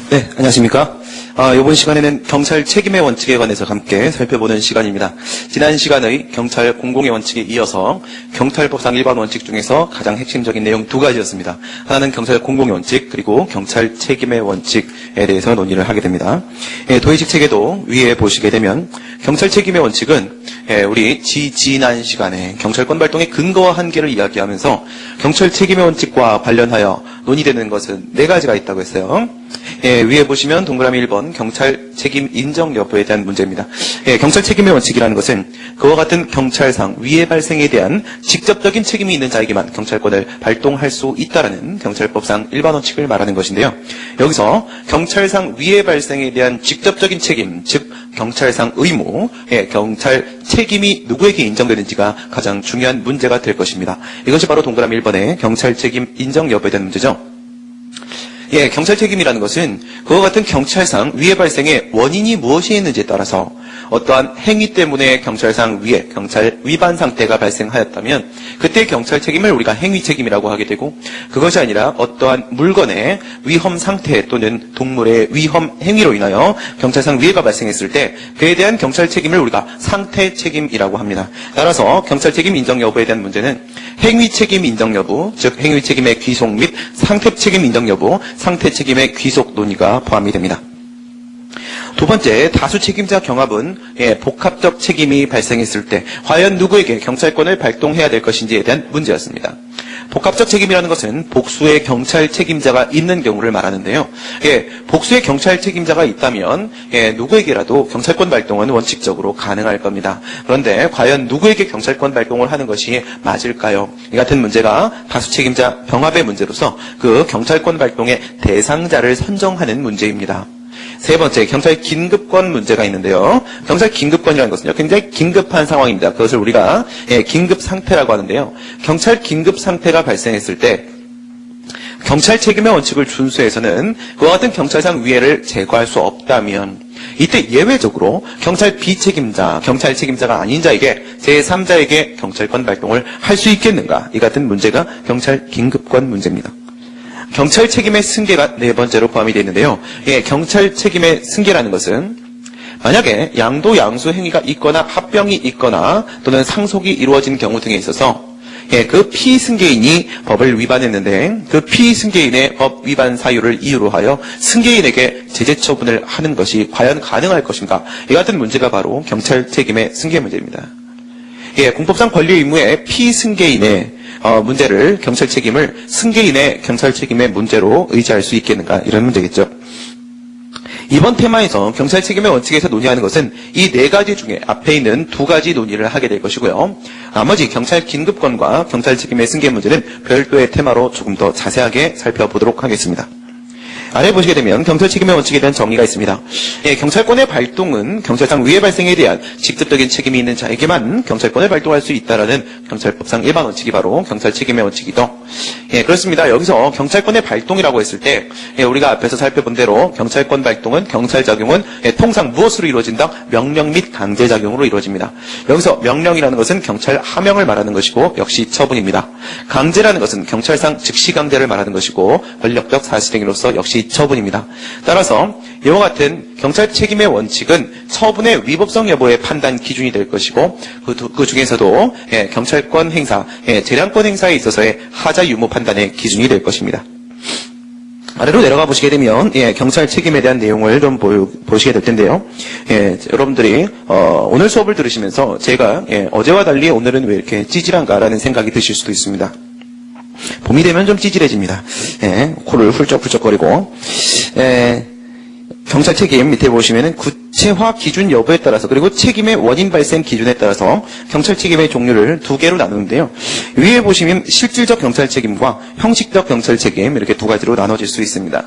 네, 안녕하십니까. 이번 시간에는 경찰 책임의 원칙에 관해서 함께 살펴보는 시간입니다. 지난 시간의 경찰 공공의 원칙에 이어서 경찰법상 일반 원칙 중에서 가장 핵심적인 내용 두 가지였습니다. 하나는 경찰 공공의 원칙, 그리고 경찰 책임의 원칙에 대해서 논의를 하게 됩니다. 도의식 책에도 위에 보시게 되면 경찰 책임의 원칙은 우리 지난 시간에 경찰권 발동의 근거와 한계를 이야기하면서 경찰 책임의 원칙과 관련하여 논의되는 것은 네 가지가 있다고 했어요. 위에 보시면 동그라미 1번 경찰 책임 인정 여부에 대한 문제입니다. 경찰 책임의 원칙이라는 것은 그와 같은 경찰상 위해 발생에 대한 직접적인 책임이 있는 자에게만 경찰권을 발동할 수 있다라는 경찰법상 일반 원칙을 말하는 것인데요. 여기서 경찰상 위해 발생에 대한 직접적인 책임, 즉 경찰상 의무, 경찰 책임이 누구에게 인정되는지가 가장 중요한 문제가 될 것입니다. 이것이 바로 동그라미 1번의 경찰 책임 인정 여부에 대한 문제죠. 경찰 책임이라는 것은 그와 같은 경찰상 위해 발생의 원인이 무엇이 있는지에 따라서 어떠한 행위 때문에 경찰상 위해, 경찰 위반 상태가 발생하였다면 그때 경찰 책임을 우리가 행위 책임이라고 하게 되고, 그것이 아니라 어떠한 물건의 위험 상태 또는 동물의 위험 행위로 인하여 경찰상 위해가 발생했을 때 그에 대한 경찰 책임을 우리가 상태 책임이라고 합니다. 따라서 경찰 책임 인정 여부에 대한 문제는 행위 책임 인정 여부, 즉 행위 책임의 귀속 및 상태 책임 인정 여부, 상태 책임의 귀속 논의가 포함이 됩니다. 두 번째, 다수 책임자 경합은 복합적 책임이 발생했을 때 과연 누구에게 경찰권을 발동해야 될 것인지에 대한 문제였습니다. 복합적 책임이라는 것은 복수의 경찰 책임자가 있는 경우를 말하는데요. 복수의 경찰 책임자가 있다면 누구에게라도 경찰권 발동은 원칙적으로 가능할 겁니다. 그런데 과연 누구에게 경찰권 발동을 하는 것이 맞을까요? 이 같은 문제가 다수 책임자 병합의 문제로서 그 경찰권 발동의 대상자를 선정하는 문제입니다. 세 번째, 경찰 긴급권 문제가 있는데요. 경찰 긴급권이라는 것은요, 굉장히 긴급한 상황입니다. 그것을 우리가 긴급 상태라고 하는데요. 경찰 긴급 상태가 발생했을 때 경찰 책임의 원칙을 준수해서는 그와 같은 경찰상 위해를 제거할 수 없다면 이때 예외적으로 경찰 비책임자, 경찰 책임자가 아닌 자에게 제3자에게 경찰권 발동을 할 수 있겠는가? 이 같은 문제가 경찰 긴급권 문제입니다. 경찰 책임의 승계가 네 번째로 포함이 되어 있는데요. 경찰 책임의 승계라는 것은 만약에 양도 양수 행위가 있거나 합병이 있거나 또는 상속이 이루어진 경우 등에 있어서 그 피승계인이 법을 위반했는데 그 피승계인의 법 위반 사유를 이유로 하여 승계인에게 제재 처분을 하는 것이 과연 가능할 것인가? 이 같은 문제가 바로 경찰 책임의 승계 문제입니다. 공법상 권리 의무의 피승계인의 문제를 경찰 책임을 승계인의 경찰 책임의 문제로 의지할 수 있겠는가, 이런 문제겠죠. 이번 테마에서 경찰 책임의 원칙에서 논의하는 것은 이 네 가지 중에 앞에 있는 두 가지 논의를 하게 될 것이고요. 나머지 경찰 긴급권과 경찰 책임의 승계 문제는 별도의 테마로 조금 더 자세하게 살펴보도록 하겠습니다. 아래 보시게 되면 경찰 책임의 원칙에 대한 정의가 있습니다. 경찰권의 발동은 경찰상 위해 발생에 대한 직접적인 책임이 있는 자에게만 경찰권을 발동할 수 있다라는 경찰법상 일반 원칙이 바로 경찰 책임의 원칙이죠. 그렇습니다. 여기서 경찰권의 발동이라고 했을 때 우리가 앞에서 살펴본 대로 경찰권 발동은 경찰작용은 통상 무엇으로 이루어진다? 명령 및 강제작용으로 이루어집니다. 여기서 명령이라는 것은 경찰 하명을 말하는 것이고 역시 처분입니다. 강제라는 것은 경찰상 즉시 강제를 말하는 것이고 권력적 사실행위로서 역시 처분입니다. 따라서 이와 같은 경찰 책임의 원칙은 처분의 위법성 여부의 판단 기준이 될 것이고 그 중에서도 경찰권 행사, 재량권 행사에 있어서의 하자 유무 판단의 기준이 될 것입니다. 아래로 내려가 보시게 되면 경찰 책임에 대한 내용을 좀 보시게 될 텐데요. 여러분들이 오늘 수업을 들으시면서 제가 어제와 달리 오늘은 왜 이렇게 찌질한가라는 생각이 드실 수도 있습니다. 봄이 되면 좀 찌질해집니다. 코를 훌쩍훌쩍거리고. 경찰 책임 밑에 보시면은 구체화 기준 여부에 따라서 그리고 책임의 원인 발생 기준에 따라서 경찰 책임의 종류를 두 개로 나누는데요. 위에 보시면 실질적 경찰 책임과 형식적 경찰 책임 이렇게 두 가지로 나눠질 수 있습니다.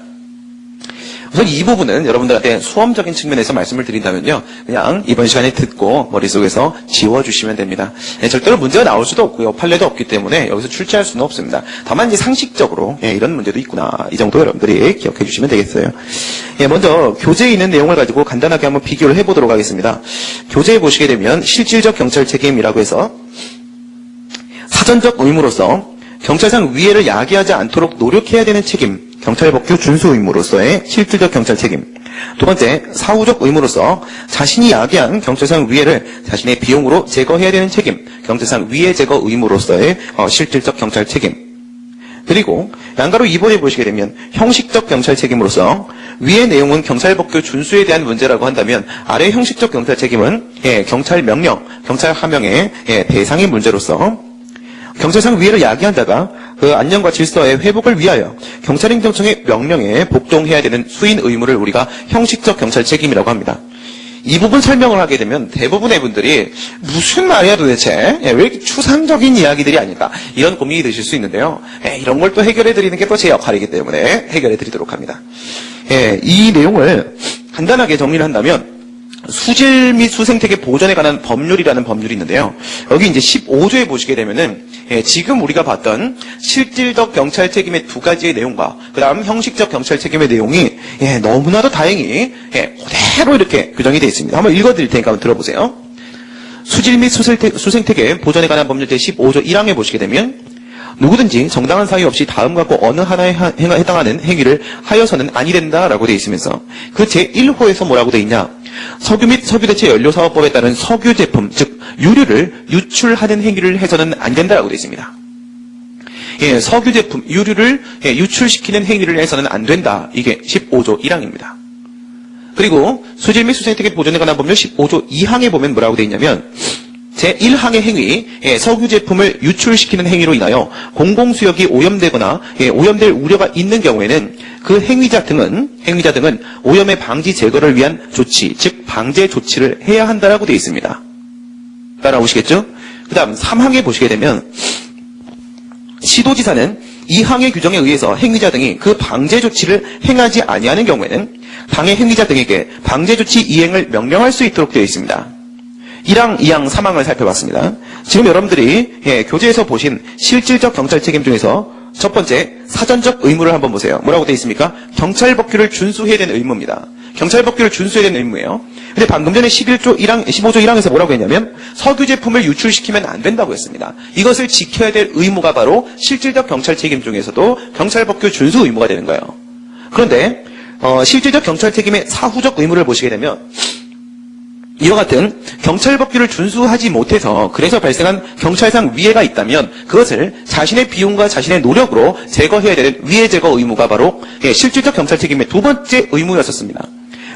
우선 이 부분은 여러분들한테 수험적인 측면에서 말씀을 드린다면요. 그냥 이번 시간에 듣고 머릿속에서 지워주시면 됩니다. 절대로 문제가 나올 수도 없고요. 판례도 없기 때문에 여기서 출제할 수는 없습니다. 다만 이제 상식적으로 이런 문제도 있구나. 이 정도 여러분들이 기억해 주시면 되겠어요. 먼저 교재에 있는 내용을 가지고 간단하게 한번 비교를 해보도록 하겠습니다. 교재에 보시게 되면 실질적 경찰 책임이라고 해서 사전적 의무로서 경찰상 위해를 야기하지 않도록 노력해야 되는 책임, 경찰법규 준수 의무로서의 실질적 경찰 책임. 두 번째, 사후적 의무로서 자신이 야기한 경찰상 위해를 자신의 비용으로 제거해야 되는 책임. 경찰상 위해 제거 의무로서의 실질적 경찰 책임. 그리고 양가로 2번에 보시게 되면 형식적 경찰 책임으로서 위의 내용은 경찰법규 준수에 대한 문제라고 한다면 아래 형식적 경찰 책임은 경찰 명령, 경찰 하명의 대상의 문제로서 경찰상 위해를 야기한다가 그 안녕과 질서의 회복을 위하여 경찰행정청의 명령에 복종해야 되는 수인 의무를 우리가 형식적 경찰 책임이라고 합니다. 이 부분 설명을 하게 되면 대부분의 분들이 무슨 말이야 도대체? 왜 이렇게 추상적인 이야기들이 아닐까? 이런 고민이 드실 수 있는데요. 이런 걸 또 해결해 드리는 게 또 제 역할이기 때문에 해결해 드리도록 합니다. 이 내용을 간단하게 정리를 한다면 수질 및 수생태계 보전에 관한 법률이라는 법률이 있는데요. 여기 이제 15조에 보시게 되면은 지금 우리가 봤던 실질적 경찰 책임의 두 가지의 내용과 그 다음 형식적 경찰 책임의 내용이 너무나도 다행히 그대로 이렇게 규정이 되어 있습니다. 한번 읽어드릴 테니까 한번 들어보세요. 수질 및 수생태계 보전에 관한 법률 제15조 1항에 보시게 되면 누구든지 정당한 사유 없이 다음과 같고 어느 하나에 해당하는 행위를 하여서는 아니 된다라고 되어 있으면서 그 제1호에서 뭐라고 되어 있냐? 석유 및 석유대체 연료사업법에 따른 석유 제품, 즉 유류를 유출하는 행위를 해서는 안 된다라고 되어 있습니다. 석유 제품, 유류를 유출시키는 행위를 해서는 안 된다. 이게 15조 1항입니다. 그리고 수질 및 수생태계 보존에 관한 법률 15조 2항에 보면 뭐라고 되어 있냐면 제1항의 행위, 석유 제품을 유출시키는 행위로 인하여 공공수역이 오염되거나 오염될 우려가 있는 경우에는 그 행위자 등은 오염의 방지 제거를 위한 조치, 즉 방제 조치를 해야 한다라고 되어 있습니다. 따라오시겠죠? 그 다음 3항에 보시게 되면 시도지사는 2항의 규정에 의해서 행위자 등이 그 방제 조치를 행하지 아니하는 경우에는 당의 행위자 등에게 방제 조치 이행을 명령할 수 있도록 되어 있습니다. 1항, 2항, 3항을 살펴봤습니다. 지금 여러분들이 교재에서 보신 실질적 경찰 책임 중에서 첫 번째, 사전적 의무를 한번 보세요. 뭐라고 되어 있습니까? 경찰법규를 준수해야 되는 의무입니다. 경찰법규를 준수해야 되는 의무예요. 근데 방금 전에 15조 1항에서 뭐라고 했냐면 석유 제품을 유출시키면 안 된다고 했습니다. 이것을 지켜야 될 의무가 바로 실질적 경찰 책임 중에서도 경찰법규 준수 의무가 되는 거예요. 그런데 실질적 경찰 책임의 사후적 의무를 보시게 되면 이와 같은 경찰법규를 준수하지 못해서 그래서 발생한 경찰상 위해가 있다면 그것을 자신의 비용과 자신의 노력으로 제거해야 되는 위해 제거 의무가 바로 실질적 경찰 책임의 두 번째 의무였었습니다.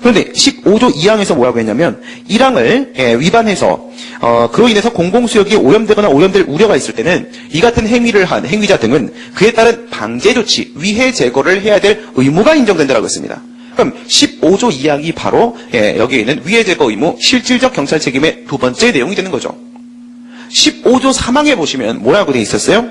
그런데 15조 2항에서 뭐라고 했냐면 1항을 위반해서 그로 인해서 공공수역이 오염되거나 오염될 우려가 있을 때는 이 같은 행위를 한 행위자 등은 그에 따른 방제 조치, 위해 제거를 해야 될 의무가 인정된다고 했습니다. 그럼 15조 2항이 바로 여기에 있는 위해 제거 의무, 실질적 경찰 책임의 두 번째 내용이 되는 거죠. 15조 3항에 보시면 뭐라고 되어 있었어요?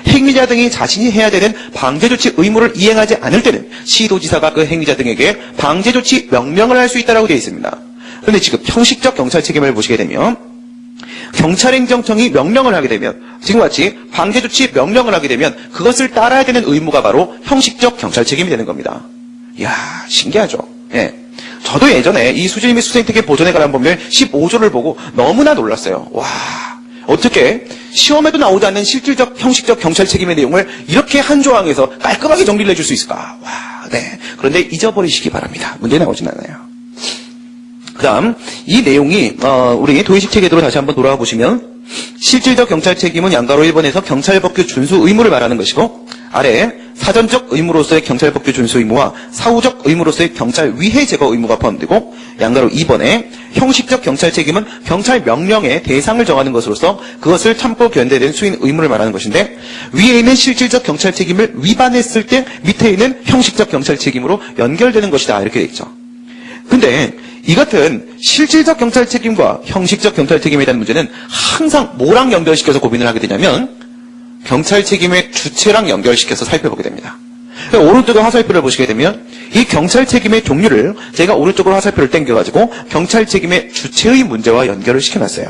행위자 등이 자신이 해야 되는 방제 조치 의무를 이행하지 않을 때는 시도지사가 그 행위자 등에게 방제 조치 명령을 할 수 있다고 되어 있습니다. 그런데 지금 형식적 경찰 책임을 보시게 되면 경찰행정청이 명령을 하게 되면 지금과 같이 방제 조치 명령을 하게 되면 그것을 따라야 되는 의무가 바로 형식적 경찰 책임이 되는 겁니다. 이야, 신기하죠? 저도 예전에 이 수질 및 수생태계 보존에 관한 법률 15조를 보고 너무나 놀랐어요. 와, 어떻게 시험에도 나오지 않는 실질적, 형식적 경찰 책임의 내용을 이렇게 한 조항에서 깔끔하게 정리를 해줄 수 있을까? 와, 네. 그런데 잊어버리시기 바랍니다. 문제 나오진 않아요. 그 다음, 이 내용이, 우리 도의식 체계도로 다시 한번 돌아와 보시면, 실질적 경찰 책임은 양가로 1번에서 경찰법규 준수 의무를 말하는 것이고, 아래 사전적 의무로서의 경찰법규 준수 의무와 사후적 의무로서의 경찰 위해 제거 의무가 포함되고, 양가로 2번에 형식적 경찰 책임은 경찰 명령의 대상을 정하는 것으로서 그것을 참고 견뎌야 수인 의무를 말하는 것인데, 위에 있는 실질적 경찰 책임을 위반했을 때 밑에 있는 형식적 경찰 책임으로 연결되는 것이다. 이렇게 되어 있죠. 근데 이 같은 실질적 경찰 책임과 형식적 경찰 책임에 대한 문제는 항상 뭐랑 연결시켜서 고민을 하게 되냐면 경찰 책임의 주체랑 연결시켜서 살펴보게 됩니다. 오른쪽에 화살표를 보시게 되면 이 경찰 책임의 종류를 제가 오른쪽으로 화살표를 당겨가지고 경찰 책임의 주체의 문제와 연결을 시켜놨어요.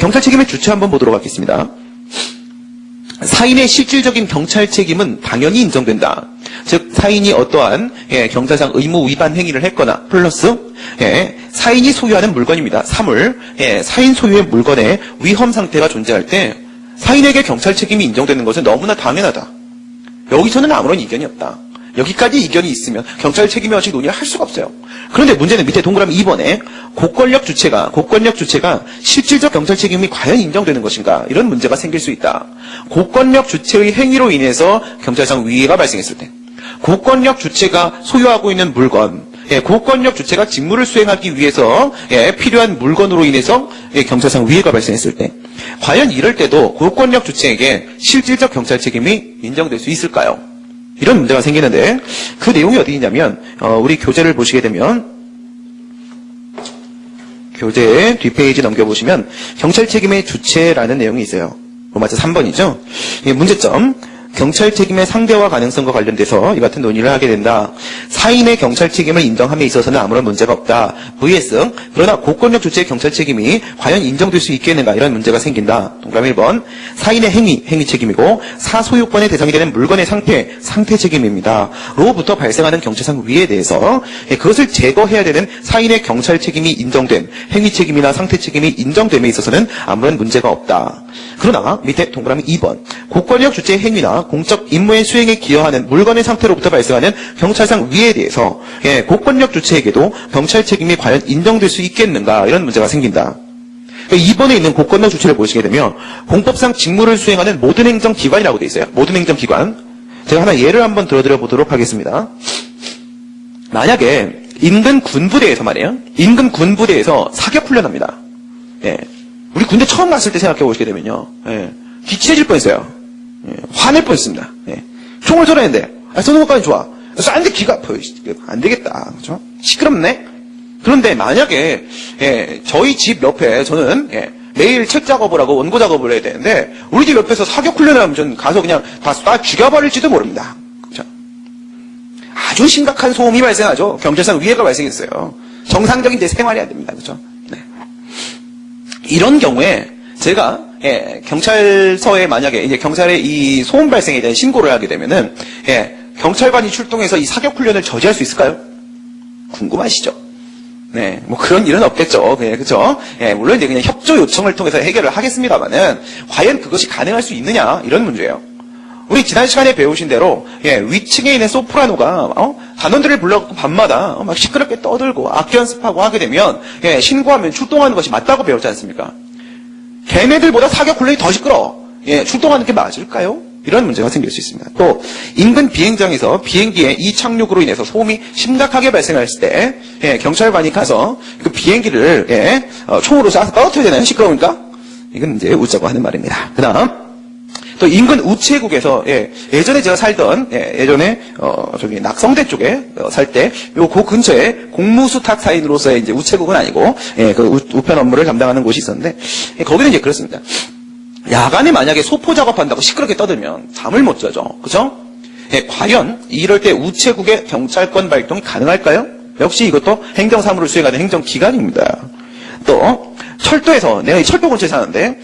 경찰 책임의 주체 한번 보도록 하겠습니다. 사인의 실질적인 경찰 책임은 당연히 인정된다. 즉 사인이 어떠한 경찰상 의무 위반 행위를 했거나 플러스 사인이 소유하는 물건입니다. 사물, 사인 소유의 물건에 위험 상태가 존재할 때 사인에게 경찰 책임이 인정되는 것은 너무나 당연하다. 여기서는 아무런 이견이 없다. 여기까지 이견이 있으면 경찰 책임의 원칙 논의를 할 수가 없어요. 그런데 문제는 밑에 동그라미 2번에 고권력 주체가 실질적 경찰 책임이 과연 인정되는 것인가, 이런 문제가 생길 수 있다. 고권력 주체의 행위로 인해서 경찰상 위해가 발생했을 때, 고권력 주체가 소유하고 있는 물건, 고권력 주체가 직무를 수행하기 위해서 필요한 물건으로 인해서 경찰상 위해가 발생했을 때, 과연 이럴 때도 고권력 주체에게 실질적 경찰 책임이 인정될 수 있을까요? 이런 문제가 생기는데, 그 내용이 어디 있냐면 우리 교재를 보시게 되면, 교재 뒷페이지 넘겨보시면 경찰 책임의 주체라는 내용이 있어요. 로마자 3번이죠. 문제점, 경찰 책임의 상대화 가능성과 관련돼서 이 같은 논의를 하게 된다. 사인의 경찰 책임을 인정함에 있어서는 아무런 문제가 없다. vs 그러나 고권력 주체의 경찰 책임이 과연 인정될 수 있겠는가, 이런 문제가 생긴다. 동그라미 1번, 사인의 행위 책임이고 사소유권의 대상이 되는 물건의 상태 책임입니다. 로부터 발생하는 경찰상 위에 대해서 그것을 제거해야 되는 사인의 경찰 책임이 인정된 행위 책임이나 상태 책임이 인정됨에 있어서는 아무런 문제가 없다. 그러나 밑에 동그라미 2번, 고권력 주체의 행위나 공적 임무의 수행에 기여하는 물건의 상태로부터 발생하는 경찰상 위에 대해서 고권력 주체에게도 경찰 책임이 과연 인정될 수 있겠는가, 이런 문제가 생긴다. 2번에 있는 고권력 주체를 보시게 되면 공법상 직무를 수행하는 모든 행정기관이라고 되어 있어요. 모든 행정기관. 제가 하나 예를 한번 들어드려 보도록 하겠습니다. 만약에 인근 군부대에서 말이에요. 인근 군부대에서 사격훈련합니다. 우리 군대 처음 갔을 때 생각해 보시게 되면요. 기치해질 뻔했어요. 화낼 뻔했습니다. 총을 쏘려 했는데, 쏘는 것까지 좋아. 쏘는데 귀가 아파요. 안 되겠다. 그렇죠? 시끄럽네? 그런데 만약에, 저희 집 옆에 저는, 매일 책 작업을 하고 원고 작업을 해야 되는데, 우리 집 옆에서 사격 훈련을 하면 전 가서 그냥 다 죽여버릴지도 모릅니다. 그렇죠? 아주 심각한 소음이 발생하죠. 경찰상 위해가 발생했어요. 정상적인 제 생활이 안 됩니다. 그렇죠? 네. 이런 경우에 제가 경찰서에 만약에 이제 경찰에 이 소음 발생에 대한 신고를 하게 되면은 경찰관이 출동해서 이 사격 훈련을 저지할 수 있을까요? 궁금하시죠? 네, 뭐 그런 일은 없겠죠. 그렇죠? 물론 이제 그냥 협조 요청을 통해서 해결을 하겠습니다만은 과연 그것이 가능할 수 있느냐, 이런 문제예요. 우리 지난 시간에 배우신 대로 위층에 있는 소프라노가 단원들을 불러갖고 밤마다 막 시끄럽게 떠들고 악기 연습하고 하게 되면 신고하면 출동하는 것이 맞다고 배웠지 않습니까? 걔네들보다 사격 훈련이 더 시끄러워. 출동하는 게 맞을까요? 이런 문제가 생길 수 있습니다. 또 인근 비행장에서 비행기의 이착륙으로 인해서 소음이 심각하게 발생했을 때 경찰관이 가서 그 비행기를 총으로 쏴서 떨어뜨려야 되나요? 시끄러우니까? 이건 이제 웃자고 하는 말입니다. 그 다음 또 인근 우체국에서 예전에 제가 살던 예전에 저기 낙성대 쪽에 살 때 요 그 근처에 공무수탁사인으로서의 이제 우체국은 아니고 그 우편 업무를 담당하는 곳이 있었는데 거기는 이제 그렇습니다. 야간에 만약에 소포 작업한다고 시끄럽게 떠들면 잠을 못 자죠. 그죠? 과연 이럴 때 우체국의 경찰권 발동이 가능할까요? 역시 이것도 행정사무를 수행하는 행정기관입니다. 또 철도에서, 내가 이 철도 근처에 사는데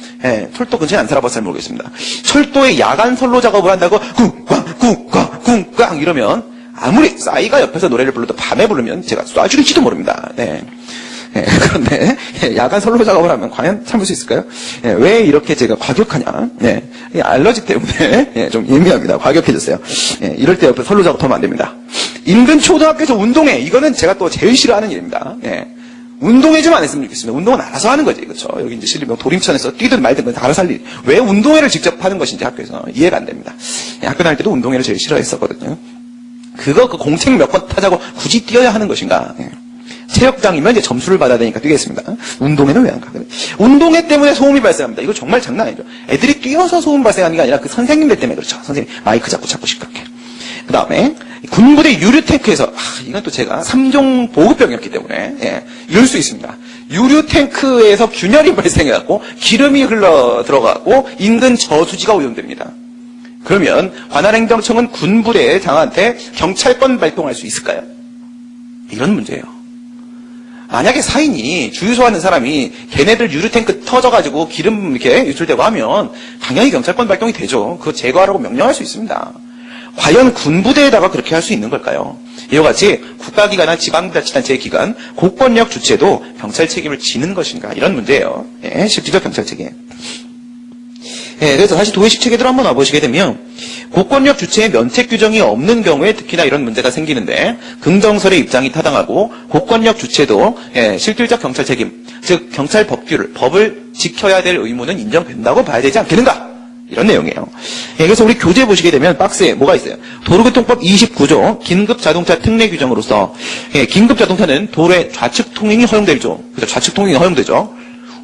철도 근처에 안 살아봐서 잘 모르겠습니다. 철도에 야간 선로 작업을 한다고 쿵꽝 이러면 아무리 싸이가 옆에서 노래를 불러도 밤에 부르면 제가 쏴줄지도 모릅니다. 그런데 야간 선로 작업을 하면 과연 참을 수 있을까요? 왜 이렇게 제가 과격하냐? 알러지 때문에 좀 예민합니다. 과격해졌어요. 이럴 때 옆에 선로 작업하면 안 됩니다. 인근 초등학교에서 운동회, 이거는 제가 또 제일 싫어하는 일입니다. 운동회 좀 안 했으면 좋겠습니다. 운동은 알아서 하는 거지, 그렇죠? 여기 이제 실리면 도림천에서 뛰든 말든 그건 알아서 할 일. 왜 운동회를 직접 하는 것인지 학교에서 이해가 안 됩니다. 학교 다닐 때도 운동회를 제일 싫어했었거든요. 그거 그 공책 몇 번 타자고 굳이 뛰어야 하는 것인가? 체육장이면 이제 점수를 받아야 되니까 뛰겠습니다. 운동회는 왜 안 가? 운동회 때문에 소음이 발생합니다. 이거 정말 장난 아니죠. 애들이 뛰어서 소음 발생하는 게 아니라 그 선생님들 때문에 그렇죠. 선생님 마이크 잡고 시끄럽게. 그 다음에 군부대 유류탱크에서 이건 또 제가 3종 보급병이었기 때문에 이럴 수 있습니다. 유류탱크에서 균열이 발생해갖고 기름이 흘러 들어가고 인근 저수지가 오염됩니다. 그러면 관할행정청은 군부대 장한테 경찰권 발동할 수 있을까요? 이런 문제예요. 만약에 사인이 주유소하는 사람이 걔네들 유류탱크 터져가지고 기름 이렇게 유출되고 하면 당연히 경찰권 발동이 되죠. 그거 제거하라고 명령할 수 있습니다. 과연 군부대에다가 그렇게 할 수 있는 걸까요? 이와 같이 국가기관이나 지방자치단체의 기관, 고권력 주체도 경찰 책임을 지는 것인가? 이런 문제예요. 실질적 경찰 책임. 그래서 다시 도의식 체계대로 한번 와보시게 되면 고권력 주체의 면책 규정이 없는 경우에 특히나 이런 문제가 생기는데 긍정설의 입장이 타당하고 고권력 주체도 실질적 경찰 책임, 즉 경찰 법을 지켜야 될 의무는 인정된다고 봐야 되지 않겠는가? 이런 내용이에요. 그래서 우리 교재 보시게 되면 박스에 뭐가 있어요? 도로교통법 29조 긴급자동차 특례 규정으로서 긴급 자동차는 도로의 좌측 통행이 허용되죠. 그죠? 좌측 통행이 허용되죠.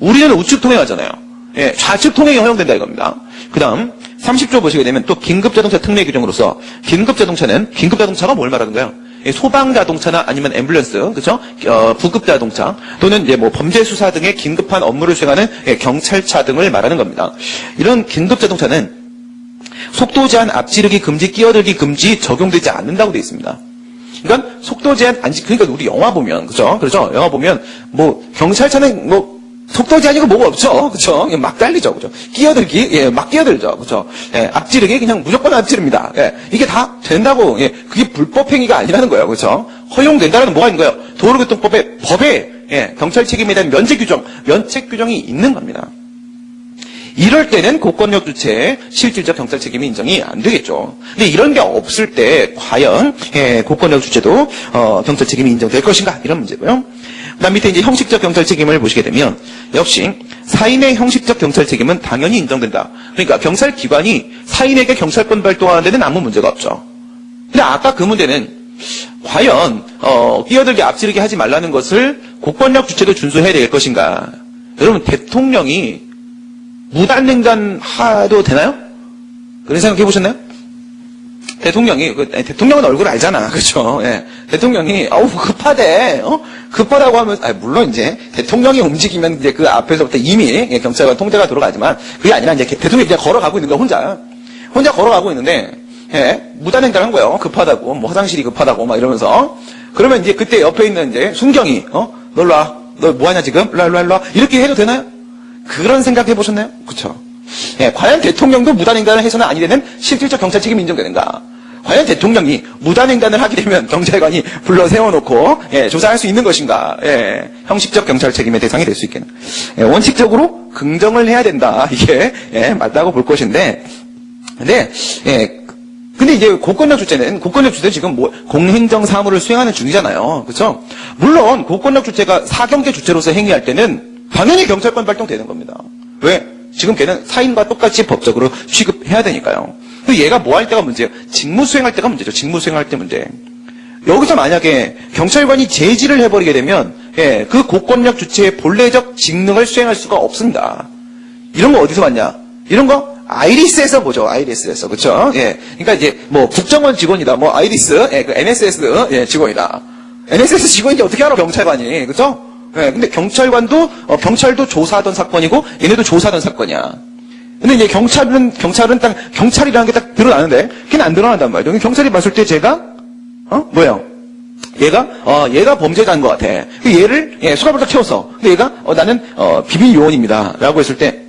우리는 우측 통행하잖아요. 좌측 통행이 허용된다 이겁니다. 그 다음 30조 보시게 되면 또 긴급자동차 특례 규정으로서 긴급자동차가 뭘 말하는가요? 소방자동차나 아니면 앰뷸런스, 그죠? 구급자동차 또는 이제 뭐 범죄 수사 등의 긴급한 업무를 수행하는 경찰차 등을 말하는 겁니다. 이런 긴급자동차는 속도 제한, 앞지르기 금지, 끼어들기 금지 적용되지 않는다고 되어 있습니다. 그러니까 속도 제한 그러니까 우리 영화 보면 그죠? 영화 보면 뭐 경찰차는 뭐 속도 제한이고 뭐가 없죠. 그쵸? 막 달리죠. 그죠? 끼어들기, 막 끼어들죠. 그쵸? 앞지르기, 그냥 무조건 앞지릅니다. 이게 다 된다고, 그게 불법행위가 아니라는 거예요. 그쵸? 허용된다는 뭐가 있는 거예요? 법에, 경찰 책임에 대한 면책 규정이 있는 겁니다. 이럴 때는 고권력 주체의 실질적 경찰 책임이 인정이 안 되겠죠. 근데 이런 게 없을 때, 과연, 고권력 주체도, 경찰 책임이 인정될 것인가? 이런 문제고요. 그 다음 밑에 이제 형식적 경찰 책임을 보시게 되면 역시 사인의 형식적 경찰 책임은 당연히 인정된다. 그러니까 경찰기관이 사인에게 경찰권 발동하는 데는 아무 문제가 없죠. 근데 아까 그 문제는 과연 끼어들게 앞지르게 하지 말라는 것을 고권력 주체도 준수해야 될 것인가. 여러분 대통령이 무단횡단 해도 되나요? 그런 생각 해보셨나요? 대통령은 얼굴 알잖아. 그죠? 대통령이, 급하대. 급하다고 하면, 물론 이제, 대통령이 움직이면 이제 그 앞에서부터 이미 경찰관 통제가 들어가지만, 그게 아니라 이제 대통령이 그냥 걸어가고 있는 거야, 혼자 걸어가고 있는데, 무단횡단 한 거예요. 급하다고, 뭐 화장실이 급하다고, 막 이러면서. 그러면 이제 그때 옆에 있는 이제 순경이, 너 일로 와. 너 뭐하냐 지금? 일로 와. 이렇게 해도 되나요? 그런 생각 해보셨나요? 그쵸? 과연 대통령도 무단횡단을 해서는 아니 되는 실질적 경찰 책임이 인정되는가? 과연 대통령이 무단횡단을 하게 되면 경찰관이 불러 세워놓고 조사할 수 있는 것인가? 형식적 경찰 책임의 대상이 될 수 있겠는. 원칙적으로 긍정을 해야 된다. 이게 맞다고 볼 것인데, 근데 이제 고권력 주체는 지금 뭐 공행정 사무를 수행하는 중이잖아요. 그렇죠? 물론 고권력 주체가 사경계 주체로서 행위할 때는 당연히 경찰권 발동되는 겁니다. 왜? 지금 걔는 사인과 똑같이 법적으로 취급해야 되니까요. 그 얘가 뭐 할 때가 문제예요? 직무 수행할 때가 문제죠. 직무 수행할 때 문제. 여기서 만약에 경찰관이 제지를 해버리게 되면 그 고권력 주체의 본래적 직능을 수행할 수가 없습니다. 이런 거 어디서 봤냐? 이런 거 아이리스에서 보죠. 아이리스에서. 그쵸? 그러니까 이제 뭐 국정원 직원이다. 뭐 아이리스, 그 NSS 직원이다. NSS 직원인지 어떻게 알아? 경찰관이. 그쵸? 근데 경찰도 조사하던 사건이고, 얘네도 조사하던 사건이야. 근데 이제 경찰은 딱, 경찰이라는 게 딱 드러나는데, 걔는 안 드러난단 말이에요. 경찰이 봤을 때 쟤가, 뭐예요? 얘가 범죄자인 것 같아. 얘를, 수갑을 딱 채웠어. 근데 얘가, 나는, 비밀 요원입니다. 라고 했을 때,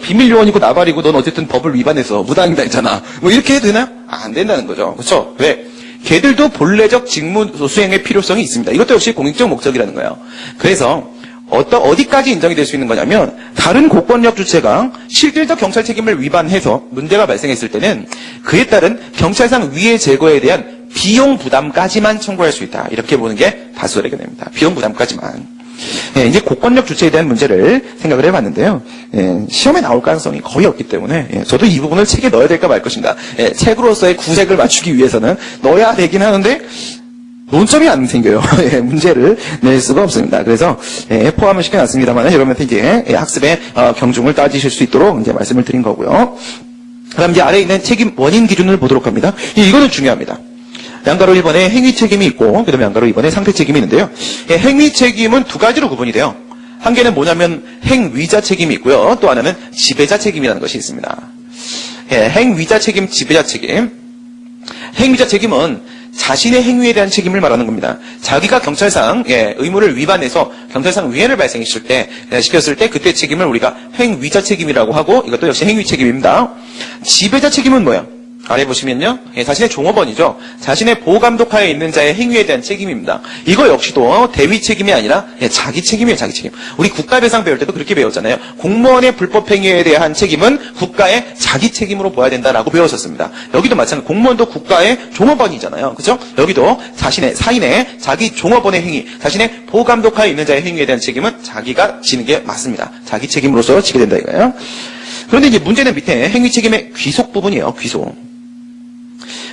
비밀 요원이고 나발이고 넌 어쨌든 법을 위반해서 무단횡단 했잖아. 뭐 이렇게 해도 되나요? 안 된다는 거죠. 그렇죠? 왜? 걔들도 본래적 직무 수행의 필요성이 있습니다. 이것도 역시 공익적 목적이라는 거예요. 그래서 어디까지 인정이 될 수 있는 거냐면 다른 고권력 주체가 실질적 경찰 책임을 위반해서 문제가 발생했을 때는 그에 따른 경찰상 위해 제거에 대한 비용 부담까지만 청구할 수 있다. 이렇게 보는 게 다수의 의견입니다. 비용 부담까지만. 이제 고권력 주체에 대한 문제를 생각을 해봤는데요. 시험에 나올 가능성이 거의 없기 때문에 저도 이 부분을 책에 넣어야 될까 말 것인가. 책으로서의 구색을 맞추기 위해서는 넣어야 되긴 하는데 논점이 안 생겨요. 문제를 낼 수가 없습니다. 그래서 포함을 시켜놨습니다만 여러분한테 이제 학습의 경중을 따지실 수 있도록 이제 말씀을 드린 거고요. 그다음 이제 아래에 있는 책임 원인 기준을 보도록 합니다. 이거는 중요합니다. 양가로 1번에 행위 책임이 있고 그 다음에 양가로 2번에 상태 책임이 있는데요. 행위 책임은 두 가지로 구분이 돼요. 한 개는 뭐냐면 행위자 책임이 있고요. 또 하나는 지배자 책임이라는 것이 있습니다. 행위자 책임, 지배자 책임. 행위자 책임은 자신의 행위에 대한 책임을 말하는 겁니다. 자기가 경찰상 의무를 위반해서 경찰상 위해를 시켰을 때 그때 책임을 우리가 행위자 책임이라고 하고 이것도 역시 행위 책임입니다. 지배자 책임은 뭐예요? 아래 보시면요. 예, 자신의 종업원이죠. 자신의 보호감독하에 있는 자의 행위에 대한 책임입니다. 이거 역시도 대위 책임이 아니라 자기 책임이에요. 자기 책임. 우리 국가배상 배울 때도 그렇게 배웠잖아요. 공무원의 불법 행위에 대한 책임은 국가의 자기 책임으로 보아야 된다라고 배웠었습니다. 여기도 마찬가지. 공무원도 국가의 종업원이잖아요. 그렇죠? 여기도 자신의 사인의 자기 종업원의 행위, 자신의 보호감독하에 있는 자의 행위에 대한 책임은 자기가 지는 게 맞습니다. 자기 책임으로서 지게 된다 이거예요. 그런데 이제 문제는 밑에 행위 책임의 귀속 부분이에요. 귀속.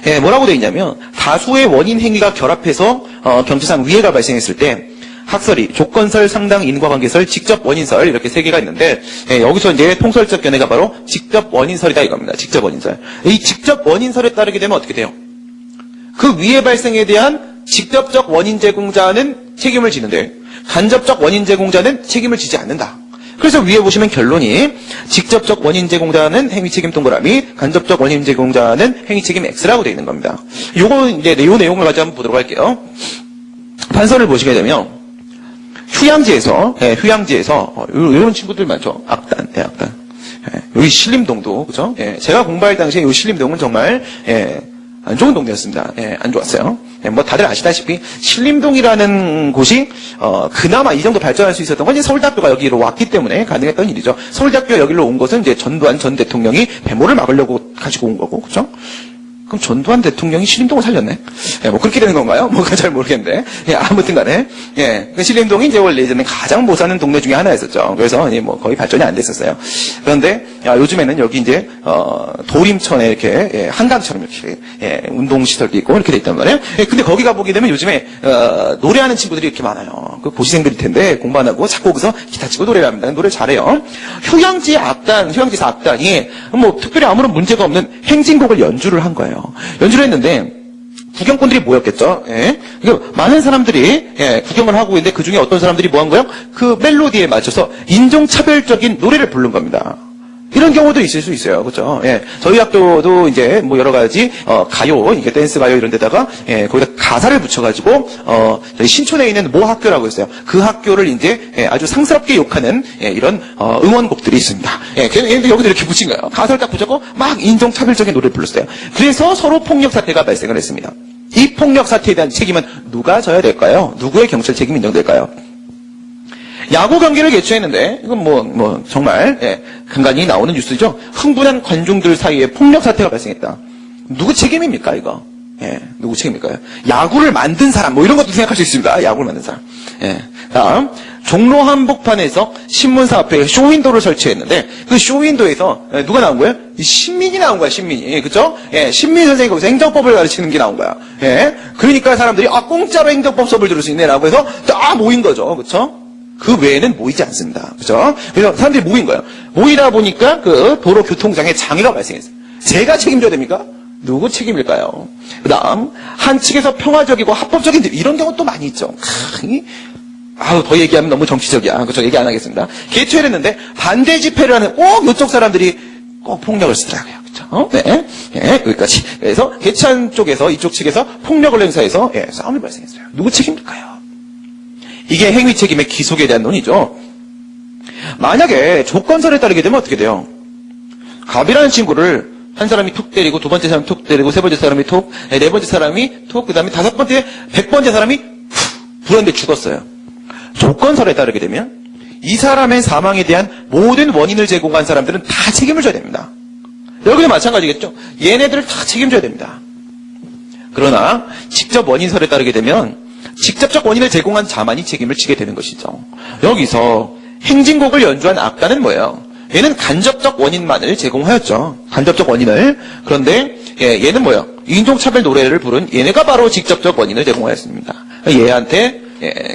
예, 뭐라고 되어 있냐면 다수의 원인 행위가 결합해서 경제상 위해가 발생했을 때 학설이 조건설, 상당, 인과관계설, 직접 원인설 이렇게 세 개가 있는데 여기서 이제 통설적 견해가 바로 직접 원인설이다 이겁니다. 직접 원인설. 이 직접 원인설에 따르게 되면 어떻게 돼요? 그 위해 발생에 대한 직접적 원인 제공자는 책임을 지는데 간접적 원인 제공자는 책임을 지지 않는다. 그래서 위에 보시면 결론이 직접적 원인 제공자는 행위 책임 동그라미, 간접적 원인 제공자는 행위 책임 X라고 되어 있는 겁니다. 요거 이제 이 내용을 가지고 한번 보도록 할게요. 판서를 보시게 되면 휴양지에서 이런 친구들 많죠. 악단. 여기 신림동도 그죠? 제가 공부할 당시에 이 신림동은 정말 안 좋은 동네였습니다. 안 좋았어요. 뭐 다들 아시다시피 신림동이라는 곳이 그나마 이 정도 발전할 수 있었던 건 이제 서울대학교가 여기로 왔기 때문에 가능했던 일이죠. 서울대학교가 여기로 온 것은 이제 전두환 전 대통령이 배모를 막으려고 가지고 온 거고, 그렇죠? 그럼 전두환 대통령이 신림동을 살렸네? 뭐 그렇게 되는 건가요? 뭐가 잘 모르겠는데. 아무튼 간에. 그 신림동이 이제 원래 예전에 가장 못 사는 동네 중에 하나였었죠. 그래서 뭐 거의 발전이 안 됐었어요. 그런데, 요즘에는 여기 이제, 도림천에 이렇게, 한강처럼 이렇게, 운동시설도 있고 이렇게 돼 있단 말이에요. 근데 거기 가보게 되면 요즘에, 노래하는 친구들이 이렇게 많아요. 그 고시생들일 텐데 공부 안 하고 자꾸 거기서 기타 치고 노래를 합니다. 노래 잘해요. 휴양지에서 악단이 뭐 특별히 아무런 문제가 없는 행진곡을 연주를 한 거예요. 연주를 했는데 구경꾼들이 모였겠죠. 그러니까 많은 사람들이 구경을 하고 있는데 그 중에 어떤 사람들이 뭐 한 거예요? 그 멜로디에 맞춰서 인종차별적인 노래를 부른 겁니다. 이런 경우도 있을 수 있어요. 그렇죠? 저희 학교도 이제 뭐 여러 가지 가요, 이게 댄스 가요 이런 데다가 거기다 가사를 붙여가지고 저희 신촌에 있는 모 학교라고 있어요. 그 학교를 이제 아주 상스럽게 욕하는 이런 응원곡들이 있습니다. 근데 여기도 이렇게 붙인 거예요. 가사를 딱 붙였고 막 인종차별적인 노래를 불렀어요. 그래서 서로 폭력 사태가 발생을 했습니다. 이 폭력 사태에 대한 책임은 누가 져야 될까요? 누구의 경찰 책임이 인정될까요? 야구 경기를 개최했는데 이건 정말 간간히 나오는 뉴스죠. 흥분한 관중들 사이에 폭력 사태가 발생했다. 누구 책임입니까 이거? 누구 책임일까요? 야구를 만든 사람 뭐 이런 것도 생각할 수 있습니다. 야구를 만든 사람. 다음 종로 한복판에서 신문사 앞에 쇼윈도를 설치했는데 그 쇼윈도에서 누가 나온 거예요? 신민이 나온 거야. 신민이. 그렇죠? 신민 선생님이 거기서 행정법을 가르치는 게 나온 거야. 그러니까 사람들이 공짜로 행정법 수업을 들을 수 있네라고 해서 다 모인 거죠. 그렇죠? 그 외에는 모이지 않습니다. 그죠? 그래서 사람들이 모인 거예요. 모이다 보니까 그 도로 교통장애 장애가 발생했어요. 제가 책임져야 됩니까? 누구 책임일까요? 그 다음, 한 측에서 평화적이고 합법적인 이런 경우 또 많이 있죠. 더 얘기하면 너무 정치적이야. 그죠? 얘기 안 하겠습니다. 개최를 했는데 반대 집회를 하는 꼭 이쪽 사람들이 꼭 폭력을 쓰더라고요. 그죠? 여기까지. 그래서 개최한 쪽에서 이쪽 측에서 폭력을 행사해서 싸움이 발생했어요. 누구 책임일까요? 이게 행위 책임의 기속에 대한 논의죠. 만약에 조건설에 따르게 되면 어떻게 돼요? 갑이라는 친구를 한 사람이 툭 때리고 두 번째 사람이 툭 때리고 세 번째 사람이 툭, 네 번째 사람이 툭, 그 다음에 다섯 번째, 100번째 사람이 불었는데 죽었어요. 조건설에 따르게 되면 이 사람의 사망에 대한 모든 원인을 제공한 사람들은 다 책임을 져야 됩니다. 여기도 마찬가지겠죠. 얘네들을 다 책임져야 됩니다. 그러나 직접 원인설에 따르게 되면 직접적 원인을 제공한 자만이 책임을 지게 되는 것이죠. 여기서 행진곡을 연주한 악단은 뭐예요? 얘는 간접적 원인만을 제공하였죠. 간접적 원인을. 그런데 얘는 뭐예요? 인종차별 노래를 부른 얘네가 바로 직접적 원인을 제공하였습니다. 얘한테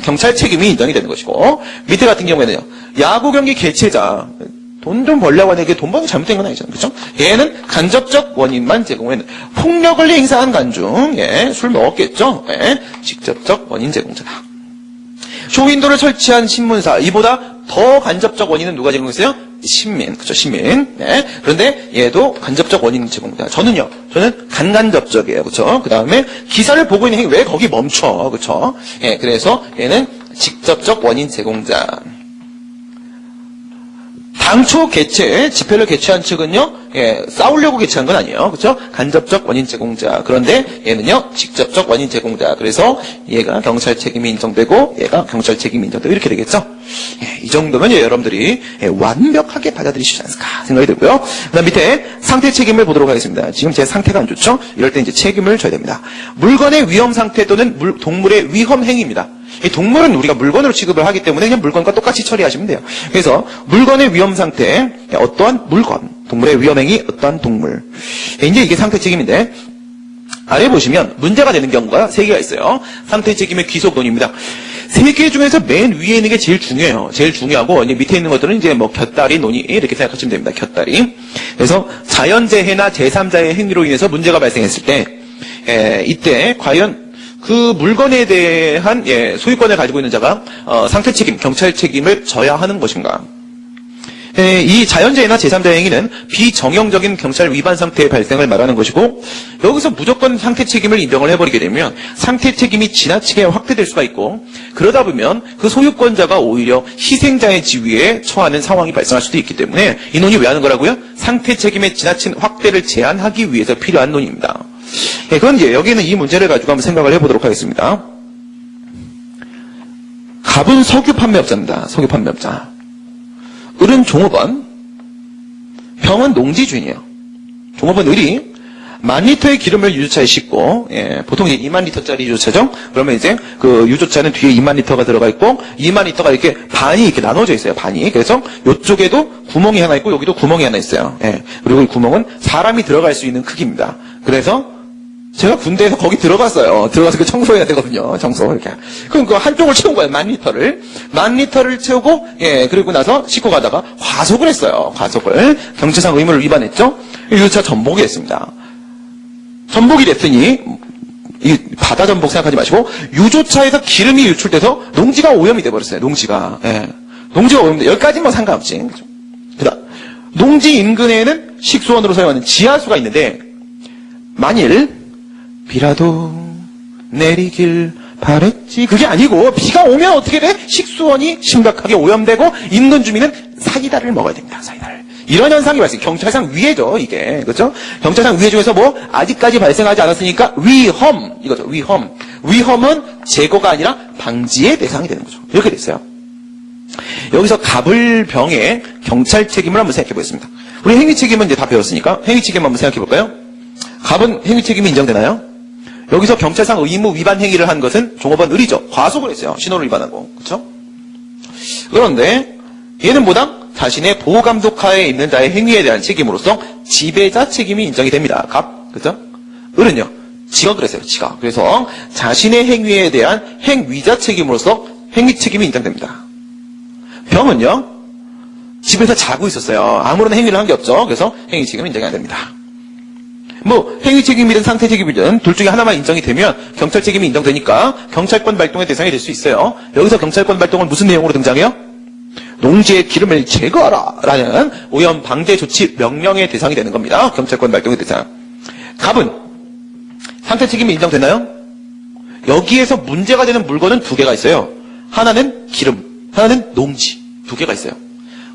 경찰 책임이 인정이 되는 것이고, 밑에 같은 경우에는요. 야구 경기 개최자 돈 좀 벌려고 하는 게 돈 버는 게 잘못된 건 아니잖아요. 그렇죠? 얘는 간접적 원인만 제공했는 폭력을 행사한 관중, 술 먹었겠죠? 직접적 원인 제공자다. 쇼윈도를 설치한 신문사, 이보다 더 간접적 원인은 누가 제공했어요? 신민, 그렇죠? 신민. 그런데 얘도 간접적 원인 제공자. 저는 간간접적이에요. 그렇죠? 그 다음에 기사를 보고 있는 행위 왜 거기 멈춰? 그렇죠? 그래서 얘는 직접적 원인 제공자. 당초 집회를 개최한 측은요, 싸우려고 개최한 건 아니에요. 그렇죠? 간접적 원인 제공자. 그런데 얘는요, 직접적 원인 제공자. 그래서 얘가 경찰 책임이 인정되고, 얘가 경찰 책임이 인정되고, 이렇게 되겠죠? 이 정도면 여러분들이 완벽하게 받아들이시지 않을까 생각이 들고요. 그 다음 밑에 상태 책임을 보도록 하겠습니다. 지금 제 상태가 안 좋죠? 이럴 때 이제 책임을 져야 됩니다. 물건의 위험 상태 또는 동물의 위험 행위입니다. 이 동물은 우리가 물건으로 취급을 하기 때문에 그냥 물건과 똑같이 처리하시면 돼요. 그래서 물건의 위험 상태, 어떠한 물건, 동물의 위험 행위, 어떠한 동물. 이제 이게 상태 책임인데, 아래 보시면 문제가 되는 경우가 3개가 있어요. 상태 책임의 귀속론입니다. 3개 중에서 맨 위에 있는 게 제일 중요해요. 제일 중요하고, 이제 밑에 있는 것들은 이제 뭐 곁다리, 논의, 이렇게 생각하시면 됩니다. 곁다리. 그래서 자연재해나 제3자의 행위로 인해서 문제가 발생했을 때, 이때 과연 그 물건에 대한 소유권을 가지고 있는 자가 상태 책임, 경찰 책임을 져야 하는 것인가? 이 자연재해나 제3자의 행위는 비정형적인 경찰 위반 상태의 발생을 말하는 것이고, 여기서 무조건 상태 책임을 인정을 해버리게 되면 상태 책임이 지나치게 확대될 수가 있고, 그러다 보면 그 소유권자가 오히려 희생자의 지위에 처하는 상황이 발생할 수도 있기 때문에 이 논의 왜 하는 거라고요? 상태 책임의 지나친 확대를 제한하기 위해서 필요한 논의입니다. 그건 이제 여기는 이 문제를 가지고 한번 생각을 해보도록 하겠습니다. 갑은 석유 판매업자입니다. 석유 판매업자. 을은 종업원, 병은 농지 주인이에요. 종업원 을이 10,000리터의 기름을 유조차에 싣고, 보통 이제 20,000리터짜리 유조차죠? 그러면 이제 그 유조차는 뒤에 20,000리터가 들어가 있고, 20,000리터가 이렇게 반이 이렇게 나눠져 있어요, 반이. 그래서 이쪽에도 구멍이 하나 있고, 여기도 구멍이 하나 있어요. 그리고 이 구멍은 사람이 들어갈 수 있는 크기입니다. 그래서 제가 군대에서 거기 들어갔어요. 들어가서 그 청소해야 되거든요. 청소, 이렇게. 그럼 그 한쪽을 채운 거예요. 10,000리터를. 10,000리터를 채우고, 그리고 나서 싣고 가다가 과속을 했어요. 과속을. 경제상 의무를 위반했죠? 유조차 전복이 됐습니다. 전복이 됐으니, 이 바다 전복 생각하지 마시고, 유조차에서 기름이 유출돼서 농지가 오염이 돼버렸어요. 농지가. 농지가 오염돼. 여기까지는 뭐 상관없지. 그 다음, 농지 인근에는 식수원으로 사용하는 지하수가 있는데, 만일, 비라도 내리길 바랬지. 그게 아니고 비가 오면 어떻게 돼? 식수원이 심각하게 오염되고 인근 주민은 사이다를 먹어야 됩니다. 사이다를. 이런 현상이 발생. 경찰상 위해죠, 이게. 그렇죠? 경찰상 위해 중에서 뭐 아직까지 발생하지 않았으니까 위험 이거죠. 위험. 위험은 제거가 아니라 방지의 대상이 되는 거죠. 이렇게 됐어요. 여기서 갑을 병의 경찰 책임을 한번 생각해 보겠습니다. 우리 행위 책임은 이제 다 배웠으니까 행위 책임 한번 생각해 볼까요? 갑은 행위 책임이 인정되나요? 여기서 경찰상 의무 위반 행위를 한 것은 종업원 을이죠. 과속을 했어요. 신호를 위반하고. 그렇죠? 그런데 얘는 뭐다? 자신의 보호감독하에 있는 자의 행위에 대한 책임으로서 지배자 책임이 인정이 됩니다. 갑. 그렇죠? 을은요. 지가 그랬어요. 지가. 그래서 자신의 행위에 대한 행위자 책임으로서 행위 책임이 인정됩니다. 병은요. 집에서 자고 있었어요. 아무런 행위를 한 게 없죠. 그래서 행위 책임은 인정이 안 됩니다. 뭐 행위 책임이든 상태 책임이든 둘 중에 하나만 인정이 되면 경찰 책임이 인정되니까 경찰권 발동의 대상이 될 수 있어요. 여기서 경찰권 발동은 무슨 내용으로 등장해요? 농지의 기름을 제거하라 라는 오염 방제 조치 명령의 대상이 되는 겁니다. 경찰권 발동의 대상. 갑은 상태 책임이 인정되나요? 여기에서 문제가 되는 물건은 2개가 있어요. 하나는 기름, 하나는 농지. 2개가 있어요.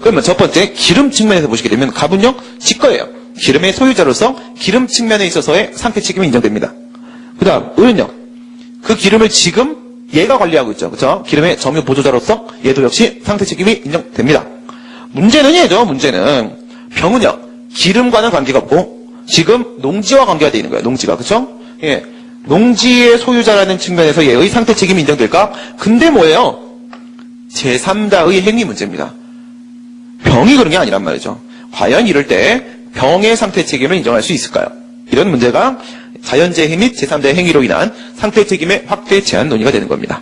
그러면 첫 번째 기름 측면에서 보시게 되면 갑은요 지거예요. 기름의 소유자로서 기름 측면에 있어서의 상태 책임이 인정됩니다. 그 다음, 을은요. 그 기름을 지금 얘가 관리하고 있죠. 그렇죠? 기름의 점유 보조자로서 얘도 역시 상태 책임이 인정됩니다. 문제는 얘죠. 문제는 병은요. 기름과는 관계가 없고 지금 농지와 관계가 되어 있는 거예요. 농지가. 그렇죠? 예. 농지의 소유자라는 측면에서 얘의 상태 책임이 인정될까? 근데 뭐예요? 제3자의 행위 문제입니다. 병이 그런 게 아니란 말이죠. 과연 이럴 때 병의 상태 책임을 인정할 수 있을까요? 이런 문제가 자연재해 및 제3자의 행위로 인한 상태 책임의 확대 제한 논의가 되는 겁니다.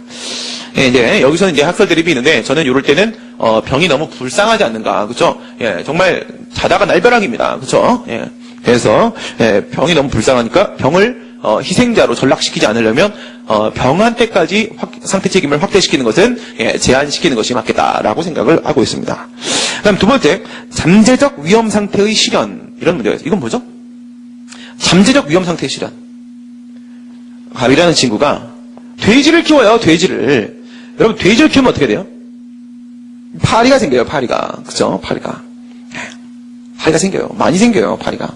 이제 여기서는 이제 학설 대립이 있는데 저는 이럴 때는 병이 너무 불쌍하지 않는가, 그렇죠? 예, 정말 자다가 날벼락입니다, 그렇죠? 예, 그래서 병이 너무 불쌍하니까 병을 희생자로 전락시키지 않으려면 병한테까지 상태 책임을 확대시키는 것은 제한시키는 것이 맞겠다라고 생각을 하고 있습니다. 그다음 두 번째, 잠재적 위험 상태의 실현. 이런 문제가 있어요. 이건 뭐죠? 잠재적 위험 상태의 실현. 갑이라는 친구가 돼지를 키워요. 돼지를. 여러분 돼지를 키우면 어떻게 돼요? 파리가 생겨요. 파리가. 그죠? 파리가. 파리가 생겨요. 많이 생겨요, 파리가.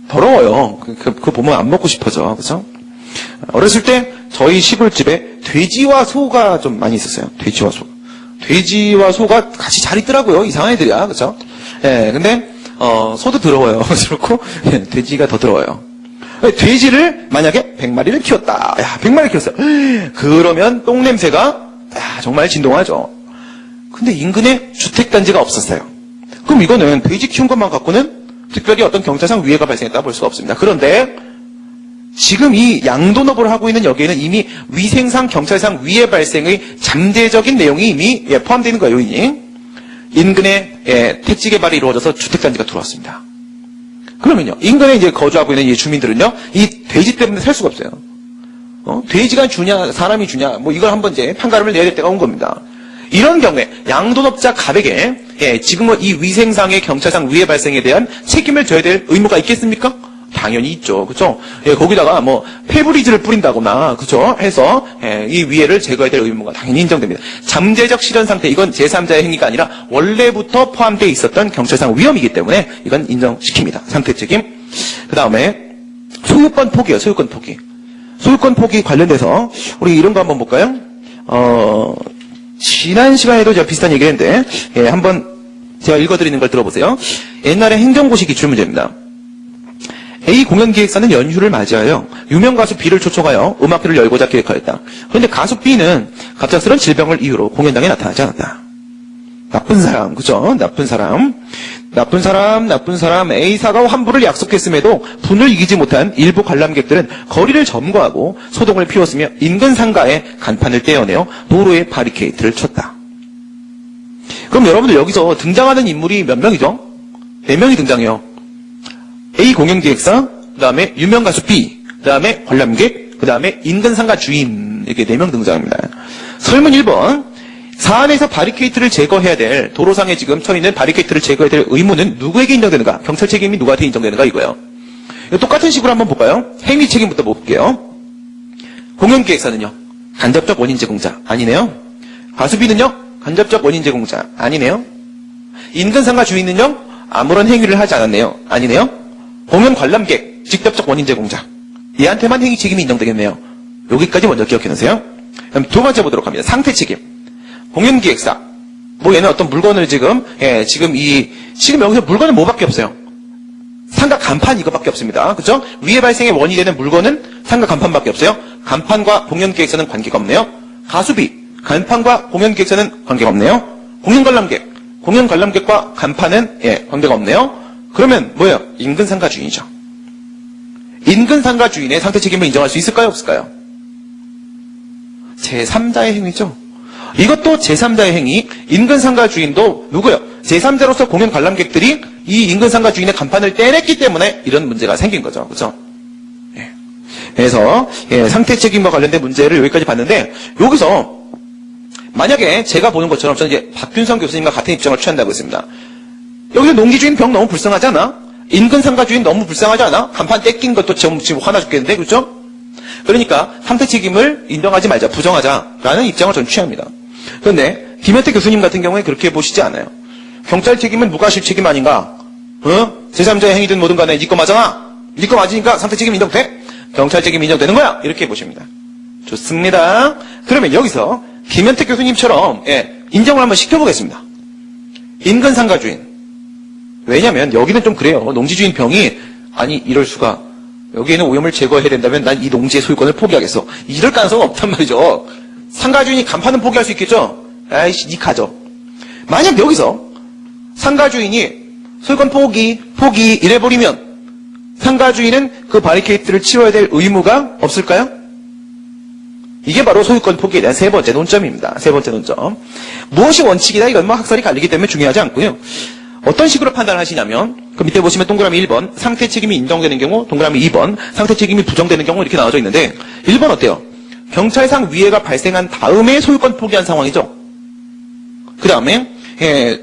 더러워요. 그거 보면 안 먹고 싶어져. 그죠? 어렸을 때 저희 시골집에 돼지와 소가 좀 많이 있었어요. 돼지와 소. 돼지와 소가 같이 잘 있더라고요. 이상한 애들이야. 그죠? 예, 근데, 소도 더러워요. 그렇고, 예, 돼지가 더 더러워요. 돼지를 만약에 100마리를 키웠다. 야, 100마리 키웠어요. 그러면 똥냄새가, 야, 정말 진동하죠. 근데 인근에 주택단지가 없었어요. 그럼 이거는 돼지 키운 것만 갖고는 특별히 어떤 경찰상 위해가 발생했다 볼 수가 없습니다. 그런데 지금 이 양도업을 하고 있는 여기에는 이미 위생상 경찰상 위해 발생의 잠재적인 내용이 이미 포함되어 있는 거예요. 요인이. 인근에 택지 개발이 이루어져서 주택단지가 들어왔습니다. 그러면요, 인근에 이제 거주하고 있는 이 주민들은요, 이 돼지 때문에 살 수가 없어요. 돼지가 주냐, 사람이 주냐, 뭐 이걸 한번 이제 판가름을 내야 될 때가 온 겁니다. 이런 경우에 양도업자 갑에게 지금은 이 위생상의 경찰상 위해 발생에 대한 책임을 져야 될 의무가 있겠습니까? 당연히 있죠. 그죠? 거기다가 뭐 페브리즈를 뿌린다거나 그죠? 해서 이 위해를 제거해야 될 의무가 당연히 인정됩니다. 잠재적 실현 상태, 이건 제3자의 행위가 아니라 원래부터 포함되어 있었던 경찰상 위험이기 때문에 이건 인정시킵니다. 상태 책임. 그 다음에 소유권 포기요. 소유권 포기. 소유권 포기 관련돼서 우리 이런 거 한번 볼까요? 지난 시간에도 제가 비슷한 얘기를 했는데 한번 제가 읽어드리는 걸 들어보세요. 옛날에 행정고시 기출문제입니다. A 공연기획사는 연휴를 맞이하여 유명 가수 B를 초청하여 음악회를 열고자 기획하였다. 그런데 가수 B는 갑작스런 질병을 이유로 공연장에 나타나지 않았다. 나쁜 사람, 그죠? 나쁜 사람 A사가 환불을 약속했음에도 분을 이기지 못한 일부 관람객들은 거리를 점거하고 소동을 피웠으며 인근 상가에 간판을 떼어내어 도로에 바리케이트를 쳤다. 그럼 여러분들 여기서 등장하는 인물이 몇 명이죠? 4명이 등장해요. A 공연기획사, 그 다음에 유명 가수 B, 그 다음에 관람객, 그 다음에 인근 상가 주인, 이렇게 4명 등장합니다. 설문 1번. 사안에서 바리케이트를 제거해야 될, 도로상에 지금 쳐 있는 바리케이트를 제거해야 될 의무는 누구에게 인정되는가? 경찰 책임이 누구한테 인정되는가? 이거예요. 똑같은 식으로 한번 볼까요? 행위 책임부터 볼게요. 공연기획사는요? 간접적 원인 제공자. 아니네요. 가수 B는요? 간접적 원인 제공자. 아니네요. 인근 상가 주인은요? 아무런 행위를 하지 않았네요. 아니네요. 공연 관람객, 직접적 원인 제공자. 얘한테만 행위 책임이 인정되겠네요. 여기까지 먼저 기억해 놓으세요. 그럼 두 번째 보도록 합니다. 상태 책임. 공연기획사. 뭐 얘는 어떤 물건을 지금 여기서 물건은 뭐밖에 없어요? 상가 간판 이거밖에 없습니다. 그죠? 위해 발생의 원인이 되는 물건은 상가 간판밖에 없어요. 간판과 공연기획사는 관계가 없네요. 가수 B. 간판과 공연기획사는 관계가 없네요. 공연 관람객과 간판은 관계가 없네요. 그러면 뭐예요? 인근 상가 주인이죠. 인근 상가 주인의 상태 책임을 인정할 수 있을까요? 없을까요? 제3자의 행위죠. 이것도 제3자의 행위. 인근 상가 주인도 누구요? 제3자로서 공연 관람객들이 이 인근 상가 주인의 간판을 떼냈기 때문에 이런 문제가 생긴 거죠. 그렇죠? 그래서 상태 책임과 관련된 문제를 여기까지 봤는데 여기서 만약에 제가 보는 것처럼 저는 이제 박균성 교수님과 같은 입장을 취한다고 했습니다. 여기서 농기주인 병 너무 불쌍하지 않아? 인근 상가 주인 너무 불쌍하지 않아? 간판 떼낀 것도 지금 화나 죽겠는데, 그렇죠? 그러니까 상태 책임을 인정하지 말자, 부정하자라는 입장을 전 취합니다. 그런데 김현태 교수님 같은 경우에 그렇게 보시지 않아요. 경찰 책임은 무과실 책임 아닌가? 제3자의 행위든 뭐든 간에 네 거 맞아? 네 거 맞으니까 상태 책임 인정돼? 경찰 책임 인정되는 거야? 이렇게 보십니다. 좋습니다. 그러면 여기서 김현태 교수님처럼 인정을 한번 시켜보겠습니다. 인근 상가 주인. 왜냐면 여기는 좀 그래요. 농지주인 병이 아니 이럴 수가. 여기에는 오염을 제거해야 된다면 난 이 농지의 소유권을 포기하겠어. 이럴 가능성은 없단 말이죠. 상가 주인이 간판은 포기할 수 있겠죠? 아이씨 니 가져. 만약 여기서 상가 주인이 소유권 포기 이래버리면 상가 주인은 그 바리케이트를 치워야 될 의무가 없을까요? 이게 바로 소유권 포기에 대한 세 번째 논점입니다. 세 번째 논점. 무엇이 원칙이다? 이건 뭐 학설이 갈리기 때문에 중요하지 않고요. 어떤 식으로 판단하시냐면 그 밑에 보시면 동그라미 1번 상태 책임이 인정되는 경우, 동그라미 2번 상태 책임이 부정되는 경우 이렇게 나와져 있는데 1번 어때요? 경찰상 위해가 발생한 다음에 소유권 포기한 상황이죠. 그 다음에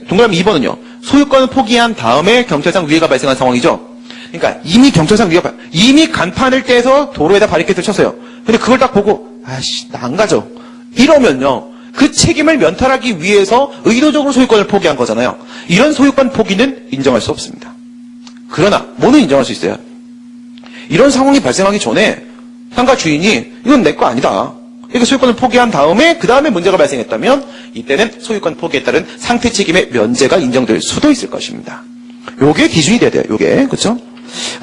동그라미 2번은요. 소유권을 포기한 다음에 경찰상 위해가 발생한 상황이죠. 그러니까 이미 경찰상 위해가 이미 간판을 떼서 도로에다 바리케이트를 쳤어요. 근데 그걸 딱 보고 아씨 나 안 가죠. 이러면요. 그 책임을 면탈하기 위해서 의도적으로 소유권을 포기한 거잖아요. 이런 소유권 포기는 인정할 수 없습니다. 그러나 뭐는 인정할 수 있어요. 이런 상황이 발생하기 전에 상가 주인이 이건 내 거 아니다. 이렇게 소유권을 포기한 다음에 그 다음에 문제가 발생했다면 이때는 소유권 포기에 따른 상태 책임의 면제가 인정될 수도 있을 것입니다. 요게 기준이 돼야 돼요. 요게 그렇죠?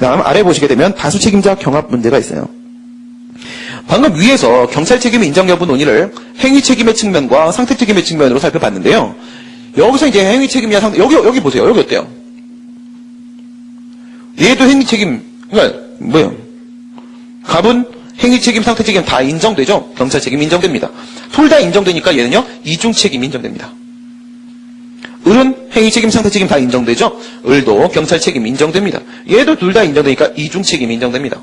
다음 아래 보시게 되면 다수 책임자 경합 문제가 있어요. 방금 위에서 경찰 책임 인정 여부 논의를 행위 책임의 측면과 상태 책임의 측면으로 살펴봤는데요. 여기서 이제 행위 책임이야 상태 여기 보세요. 여기 어때요? 얘도 행위 책임 그러니까 뭐예요? 갑은 행위 책임, 상태 책임 다 인정되죠? 경찰 책임 인정됩니다. 둘 다 인정되니까 얘는요, 이중 책임 인정됩니다. 을은 행위 책임, 상태 책임 다 인정되죠? 을도 경찰 책임 인정됩니다. 얘도 둘 다 인정되니까 이중 책임 인정됩니다.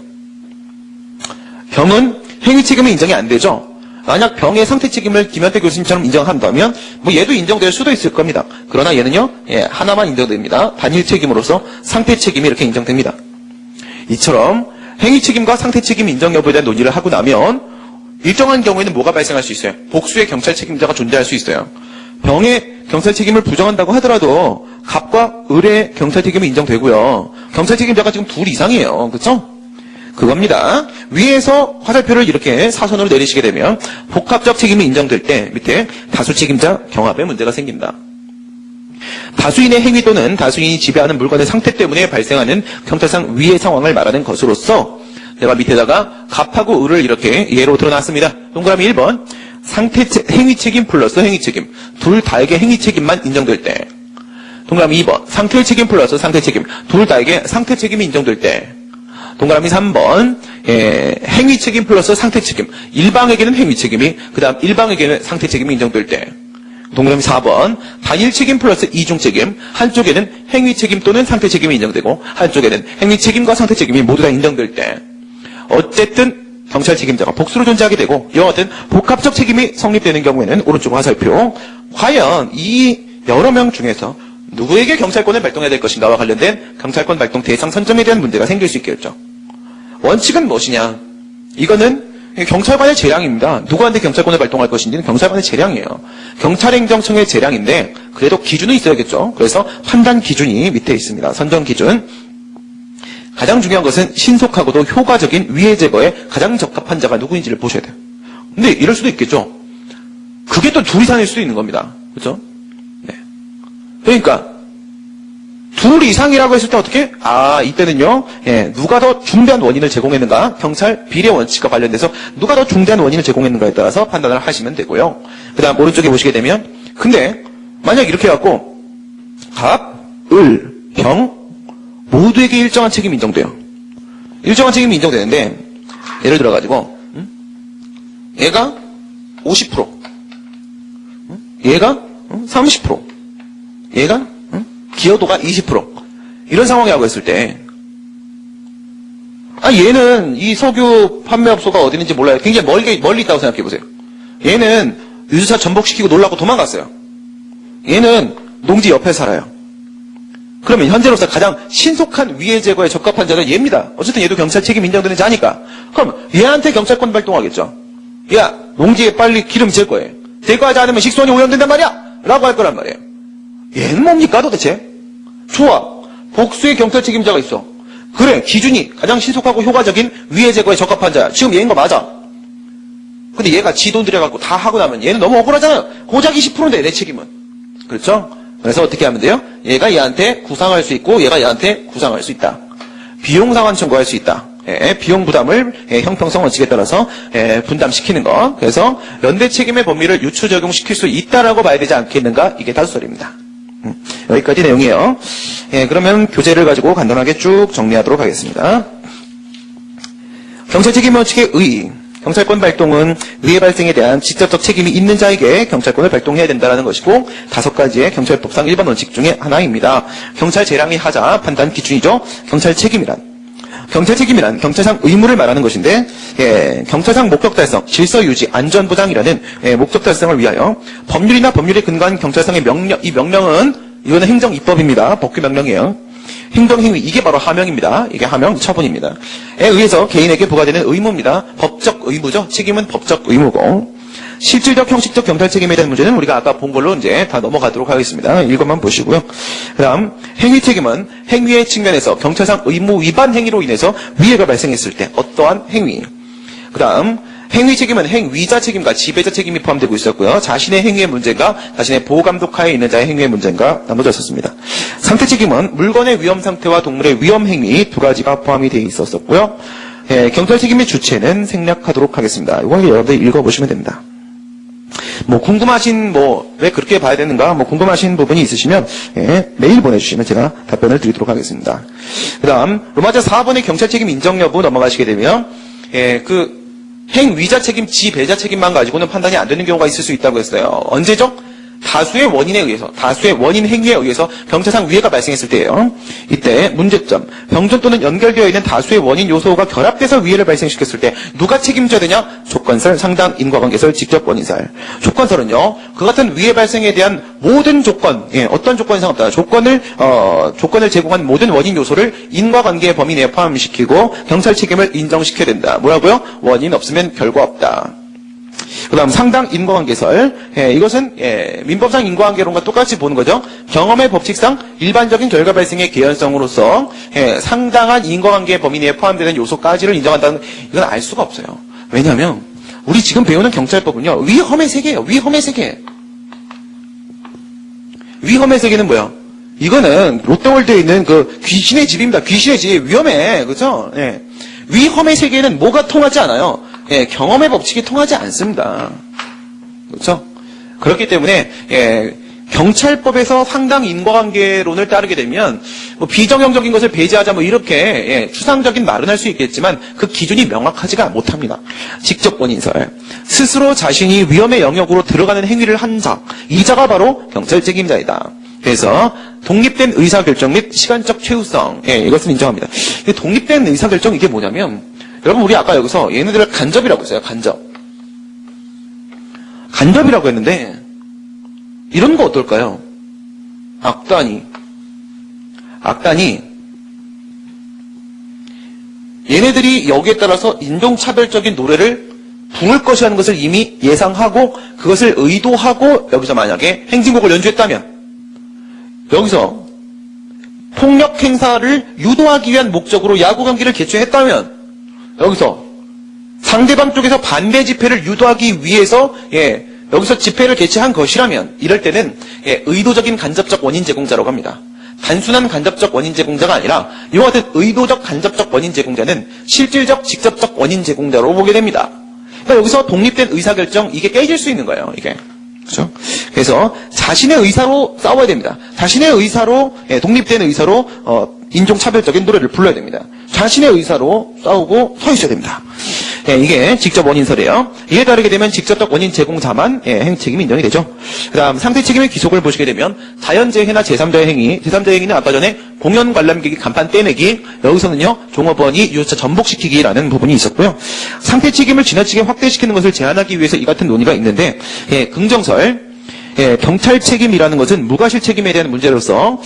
병은 행위 책임은 인정이 안 되죠? 만약 병의 상태 책임을 김현태 교수님처럼 인정한다면, 뭐 얘도 인정될 수도 있을 겁니다. 그러나 얘는요, 하나만 인정됩니다. 단일 책임으로서 상태 책임이 이렇게 인정됩니다. 이처럼 행위 책임과 상태 책임 인정 여부에 대한 논의를 하고 나면 일정한 경우에는 뭐가 발생할 수 있어요? 복수의 경찰 책임자가 존재할 수 있어요. 병의 경찰 책임을 부정한다고 하더라도 갑과 을의 경찰 책임이 인정되고요. 경찰 책임자가 지금 둘 이상이에요. 그렇죠? 그겁니다. 위에서 화살표를 이렇게 사선으로 내리시게 되면 복합적 책임이 인정될 때 밑에 다수 책임자 경합에 문제가 생깁니다. 다수인의 행위 또는 다수인이 지배하는 물건의 상태 때문에 발생하는 경찰상 위의 상황을 말하는 것으로서 제가 밑에다가 갑하고 을을 이렇게 예로 들어놨습니다. 동그라미 1번 행위 책임 플러스 행위 책임 둘 다에게 행위 책임만 인정될 때 동그라미 2번 상태 책임 플러스 상태 책임 둘 다에게 상태 책임이 인정될 때 동그라미 3번 행위 책임 플러스 상태 책임 일방에게는 행위 책임이 그 다음 일방에게는 상태 책임이 인정될 때 동그라미 4번 단일 책임 플러스 이중 책임 한쪽에는 행위 책임 또는 상태 책임이 인정되고 한쪽에는 행위 책임과 상태 책임이 모두 다 인정될 때 어쨌든 경찰 책임자가 복수로 존재하게 되고 이와 같은 복합적 책임이 성립되는 경우에는 오른쪽 화살표 과연 이 여러 명 중에서 누구에게 경찰권을 발동해야 될 것인가와 관련된 경찰권 발동 대상 선정에 대한 문제가 생길 수 있겠죠. 원칙은 무엇이냐? 이거는 경찰관의 재량입니다. 누구한테 경찰권을 발동할 것인지는 경찰관의 재량이에요. 경찰행정청의 재량인데 그래도 기준은 있어야겠죠. 그래서 판단 기준이 밑에 있습니다. 선정 기준. 가장 중요한 것은 신속하고도 효과적인 위해 제거에 가장 적합한 자가 누구인지를 보셔야 돼요. 근데 이럴 수도 있겠죠. 그게 또 둘 이상일 수도 있는 겁니다. 그렇죠? 네. 그러니까 둘 이상이라고 했을 때 어떻게? 이때는요, 누가 더 중대한 원인을 제공했는가? 경찰 비례 원칙과 관련돼서 누가 더 중대한 원인을 제공했는가에 따라서 판단을 하시면 되고요. 그 다음 오른쪽에 보시게 되면, 근데, 만약 이렇게 해갖고, 갑, 을, 병, 모두에게 일정한 책임이 인정돼요. 일정한 책임이 인정되는데, 예를 들어가지고, 얘가 50%, 얘가 30%, 얘가 기여도가 20% 이런 상황이라고 했을 때 얘는 이 석유 판매업소가 어디 있는지 몰라요. 굉장히 멀리 있다고 생각해 보세요. 얘는 유주차 전복시키고 놀라고 도망갔어요. 얘는 농지 옆에 살아요. 그러면 현재로서 가장 신속한 위해 제거에 적합한 자는 얘입니다. 어쨌든 얘도 경찰 책임 인정되는 자니까. 그럼 얘한테 경찰권 발동하겠죠. 야, 농지에 빨리 기름 질 거예요. 제거하지 않으면 식수원이 오염된단 말이야 라고 할 거란 말이에요. 얘는 뭡니까 도대체? 좋아. 복수의 경찰 책임자가 있어. 그래. 기준이 가장 신속하고 효과적인 위해 제거에 적합한 자야. 지금 얘인 거 맞아. 근데 얘가 지 돈 들여갖고 다 하고 나면 얘는 너무 억울하잖아요. 고작 20%인데 내 책임은. 그렇죠? 그래서 어떻게 하면 돼요? 얘가 얘한테 구상할 수 있고 얘가 얘한테 구상할 수 있다. 비용 상환 청구할 수 있다. 비용 부담을 형평성 원칙에 따라서 분담시키는 것. 그래서 연대 책임의 범위를 유추 적용시킬 수 있다라고 봐야 되지 않겠는가? 이게 다수설입니다. 여기까지 내용이에요. 그러면 교재를 가지고 간단하게 쭉 정리하도록 하겠습니다. 경찰 책임 원칙의 의. 경찰권 발동은 의의 발생에 대한 직접적 책임이 있는 자에게 경찰권을 발동해야 된다는 것이고 5가지의 경찰법상 일반 원칙 중에 하나입니다. 경찰 재량의 하자 판단 기준이죠. 경찰 책임이란 경찰상 의무를 말하는 것인데 경찰상 목적 달성, 질서 유지, 안전 보장이라는 목적 달성을 위하여 법률이나 법률에 근거한 경찰상의 명령, 이 명령은 이거는 행정 입법입니다. 법규 명령이에요. 행정행위, 이게 바로 하명입니다. 이게 하명, 처분입니다. 에 의해서 개인에게 부과되는 의무입니다. 법적 의무죠. 책임은 법적 의무고 실질적, 형식적 경찰 책임에 대한 문제는 우리가 아까 본 걸로 이제 다 넘어가도록 하겠습니다. 이것만 보시고요. 그 다음, 행위 책임은 행위의 측면에서 경찰상 의무 위반 행위로 인해서 위해가 발생했을 때 어떠한 행위. 그 다음, 행위 책임은 행위자 책임과 지배자 책임이 포함되고 있었고요. 자신의 행위의 문제가 자신의 보호감독하에 있는 자의 행위의 문제가 나눠져 있었습니다. 상태 책임은 물건의 위험 상태와 동물의 위험 행위 두 가지가 포함이 되어 있었고요. 경찰 책임의 주체는 생략하도록 하겠습니다. 이거 여러분들 읽어보시면 됩니다. 궁금하신, 왜 그렇게 봐야 되는가, 궁금하신 부분이 있으시면, 메일 보내주시면 제가 답변을 드리도록 하겠습니다. 그 다음, 로마자 4번의 경찰 책임 인정 여부 넘어가시게 되면, 행위자 책임, 지배자 책임만 가지고는 판단이 안 되는 경우가 있을 수 있다고 했어요. 언제죠? 다수의 원인에 의해서, 다수의 원인 행위에 의해서 경찰상 위해가 발생했을 때예요. 이때 문제점, 병존 또는 연결되어 있는 다수의 원인 요소가 결합돼서 위해를 발생시켰을 때 누가 책임져야 되냐? 조건설, 상당, 인과관계설, 직접 원인설. 조건설은요, 그 같은 위해 발생에 대한 모든 조건, 어떤 조건이 상관없다. 조건을 제공한 모든 원인 요소를 인과관계의 범위 내에 포함시키고 경찰 책임을 인정시켜야 된다. 뭐라고요? 원인 없으면 결과 없다. 그 다음 상당 인과관계설. 이것은 민법상 인과관계론과 똑같이 보는 거죠. 경험의 법칙상 일반적인 결과 발생의 개연성으로서 상당한 인과관계 범위 내에 포함되는 요소까지를 인정한다는, 이건 알 수가 없어요. 왜냐하면 우리 지금 배우는 경찰법은요, 위험의 세계예요. 위험의 세계. 위험의 세계는 뭐야? 이거는 롯데월드에 있는 그 귀신의 집입니다. 귀신의 집. 위험해. 그렇죠? 위험의 세계는 뭐가 통하지 않아요? 경험의 법칙이 통하지 않습니다. 그렇죠? 그렇기 때문에 경찰법에서 상당 인과관계론을 따르게 되면 비정형적인 것을 배제하자 이렇게 추상적인 말은 할 수 있겠지만 그 기준이 명확하지가 못합니다. 직접 원인설. 스스로 자신이 위험의 영역으로 들어가는 행위를 한 자, 이 자가 바로 경찰 책임자이다. 그래서 독립된 의사결정 및 시간적 최우성, 이것을 인정합니다. 독립된 의사결정, 이게 뭐냐면, 여러분, 우리 아까 여기서 얘네들을 간접이라고 했어요. 간접이라고 했는데, 이런 거 어떨까요? 악단이 얘네들이 여기에 따라서 인종차별적인 노래를 부를 것이라는 것을 이미 예상하고 그것을 의도하고 여기서 만약에 행진곡을 연주했다면, 여기서 폭력 행사를 유도하기 위한 목적으로 야구 경기를 개최했다면, 여기서 상대방 쪽에서 반대 집회를 유도하기 위해서 여기서 집회를 개최한 것이라면, 이럴 때는 의도적인 간접적 원인 제공자라고 합니다. 단순한 간접적 원인 제공자가 아니라 이와 같은 의도적 간접적 원인 제공자는 실질적 직접적 원인 제공자로 보게 됩니다. 그러니까 여기서 독립된 의사결정, 이게 깨질 수 있는 거예요. 이게. 그렇죠? 그래서 자신의 의사로 싸워야 됩니다. 자신의 의사로, 독립된 의사로 인종차별적인 노래를 불러야 됩니다. 자신의 의사로 싸우고 서 있어야 됩니다. 이게 직접 원인설이에요. 이에 따르게 되면 직접적 원인 제공자만 행책임이 인정이 되죠. 그 다음 상대 책임의 기속을 보시게 되면 자연재해나 제3자의 행위, 제3자의 행위는 아까 전에 공연 관람객이 간판 떼내기, 여기서는요 종업원이 유조차 전복시키기라는 부분이 있었고요. 상대 책임을 지나치게 확대시키는 것을 제한하기 위해서 이 같은 논의가 있는데, 긍정설, 경찰 책임이라는 것은 무과실 책임에 대한 문제로서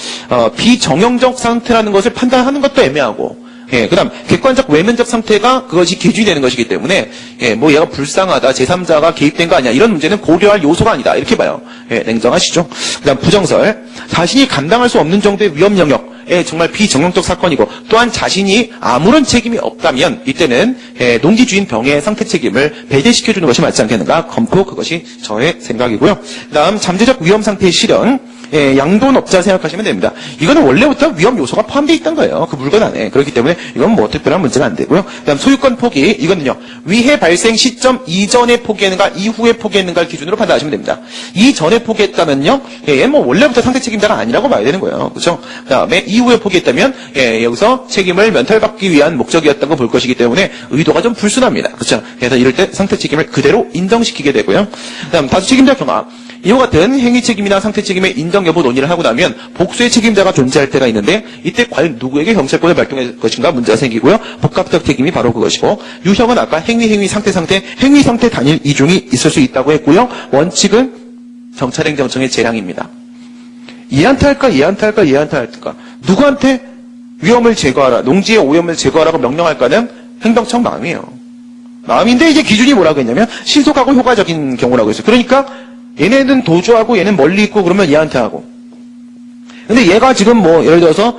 비정형적 상태라는 것을 판단하는 것도 애매하고, 그 다음 객관적 외면적 상태가 그것이 기준이 되는 것이기 때문에 얘가 불쌍하다, 제3자가 개입된 거 아니야, 이런 문제는 고려할 요소가 아니다, 이렇게 봐요. 냉정하시죠. 그 다음 부정설, 자신이 감당할 수 없는 정도의 위험 영역, 정말 비정형적 사건이고 또한 자신이 아무런 책임이 없다면 이때는 농기주인 병의 상태 책임을 배제시켜주는 것이 맞지 않겠는가 검토, 그것이 저의 생각이고요. 그 다음 잠재적 위험 상태의 실현, 양도업자 생각하시면 됩니다. 이거는 원래부터 위험 요소가 포함되어 있던 거예요. 그 물건 안에. 그렇기 때문에 이건 특별한 문제가 안 되고요. 그 다음 소유권 포기, 이거는요 위해 발생 시점 이전에 포기했는가 이후에 포기했는가를 기준으로 판단하시면 됩니다. 이전에 포기했다면요 얘는 원래부터 상대 책임자가 아니라고 봐야 되는 거예요. 그렇죠? 그 다음에 이후에 포기했다면 여기서 책임을 면탈받기 위한 목적이었다고 볼 것이기 때문에 의도가 좀 불순합니다. 그렇죠? 그래서 이럴 때 상태 책임을 그대로 인정시키게 되고요. 그 다음 다수 책임자 경합, 이와 같은 행위 책임이나 상태 책임의 인정 여부 논의를 하고 나면 복수의 책임자가 존재할 때가 있는데, 이때 과연 누구에게 경찰권을 발동할 것인가 문제가 생기고요. 복합적 책임이 바로 그것이고, 유형은 아까 행위, 상태, 행위, 상태 단일 이중이 있을 수 있다고 했고요. 원칙은 경찰행정청의 재량입니다. 얘한테 할까? 누구한테 위험을 제거하라, 농지의 오염을 제거하라고 명령할까는 행정청 마음이에요. 마음인데 이제 기준이 뭐라고 했냐면 신속하고 효과적인 경우라고 했어요. 그러니까 얘네는 도주하고 얘는 멀리 있고 그러면 얘한테 하고. 근데 얘가 지금 뭐 예를 들어서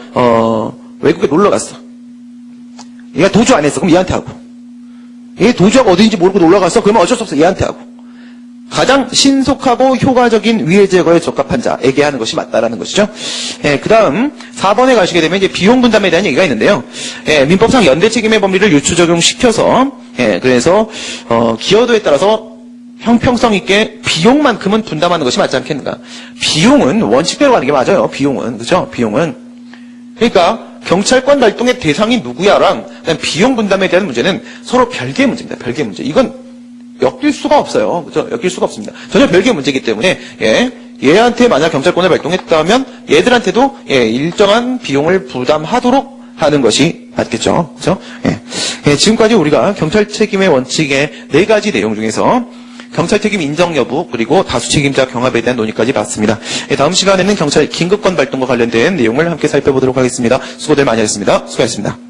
외국에 놀러 갔어. 얘가 도주 안 했어. 그럼 얘한테 하고. 얘 도주하고 어딘지 모르고 놀러 갔어. 그러면 어쩔 수 없어. 얘한테 하고. 가장 신속하고 효과적인 위해 제거에 적합한 자에게 하는 것이 맞다라는 것이죠. 그 다음 4번에 가시게 되면 이제 비용 분담에 대한 얘기가 있는데요. 민법상 연대 책임의 법리를 유추 적용시켜서 그래서 기여도에 따라서 형평성 있게 비용만큼은 분담하는 것이 맞지 않겠는가. 비용은 원칙대로 가는 게 맞아요. 비용은. 그죠? 비용은. 그러니까 경찰권 발동의 대상이 누구야랑 비용 분담에 대한 문제는 서로 별개의 문제입니다. 별개의 문제. 이건 엮일 수가 없어요. 그죠? 엮일 수가 없습니다. 전혀 별개의 문제이기 때문에, 얘한테 만약 경찰권을 발동했다면 얘들한테도 일정한 비용을 부담하도록 하는 것이 맞겠죠. 그죠? 지금까지 우리가 경찰 책임의 원칙의 4가지 내용 중에서 경찰 책임 인정 여부 그리고 다수 책임자 경합에 대한 논의까지 봤습니다. 다음 시간에는 경찰 긴급권 발동과 관련된 내용을 함께 살펴보도록 하겠습니다. 수고들 많이 하셨습니다. 수고하셨습니다.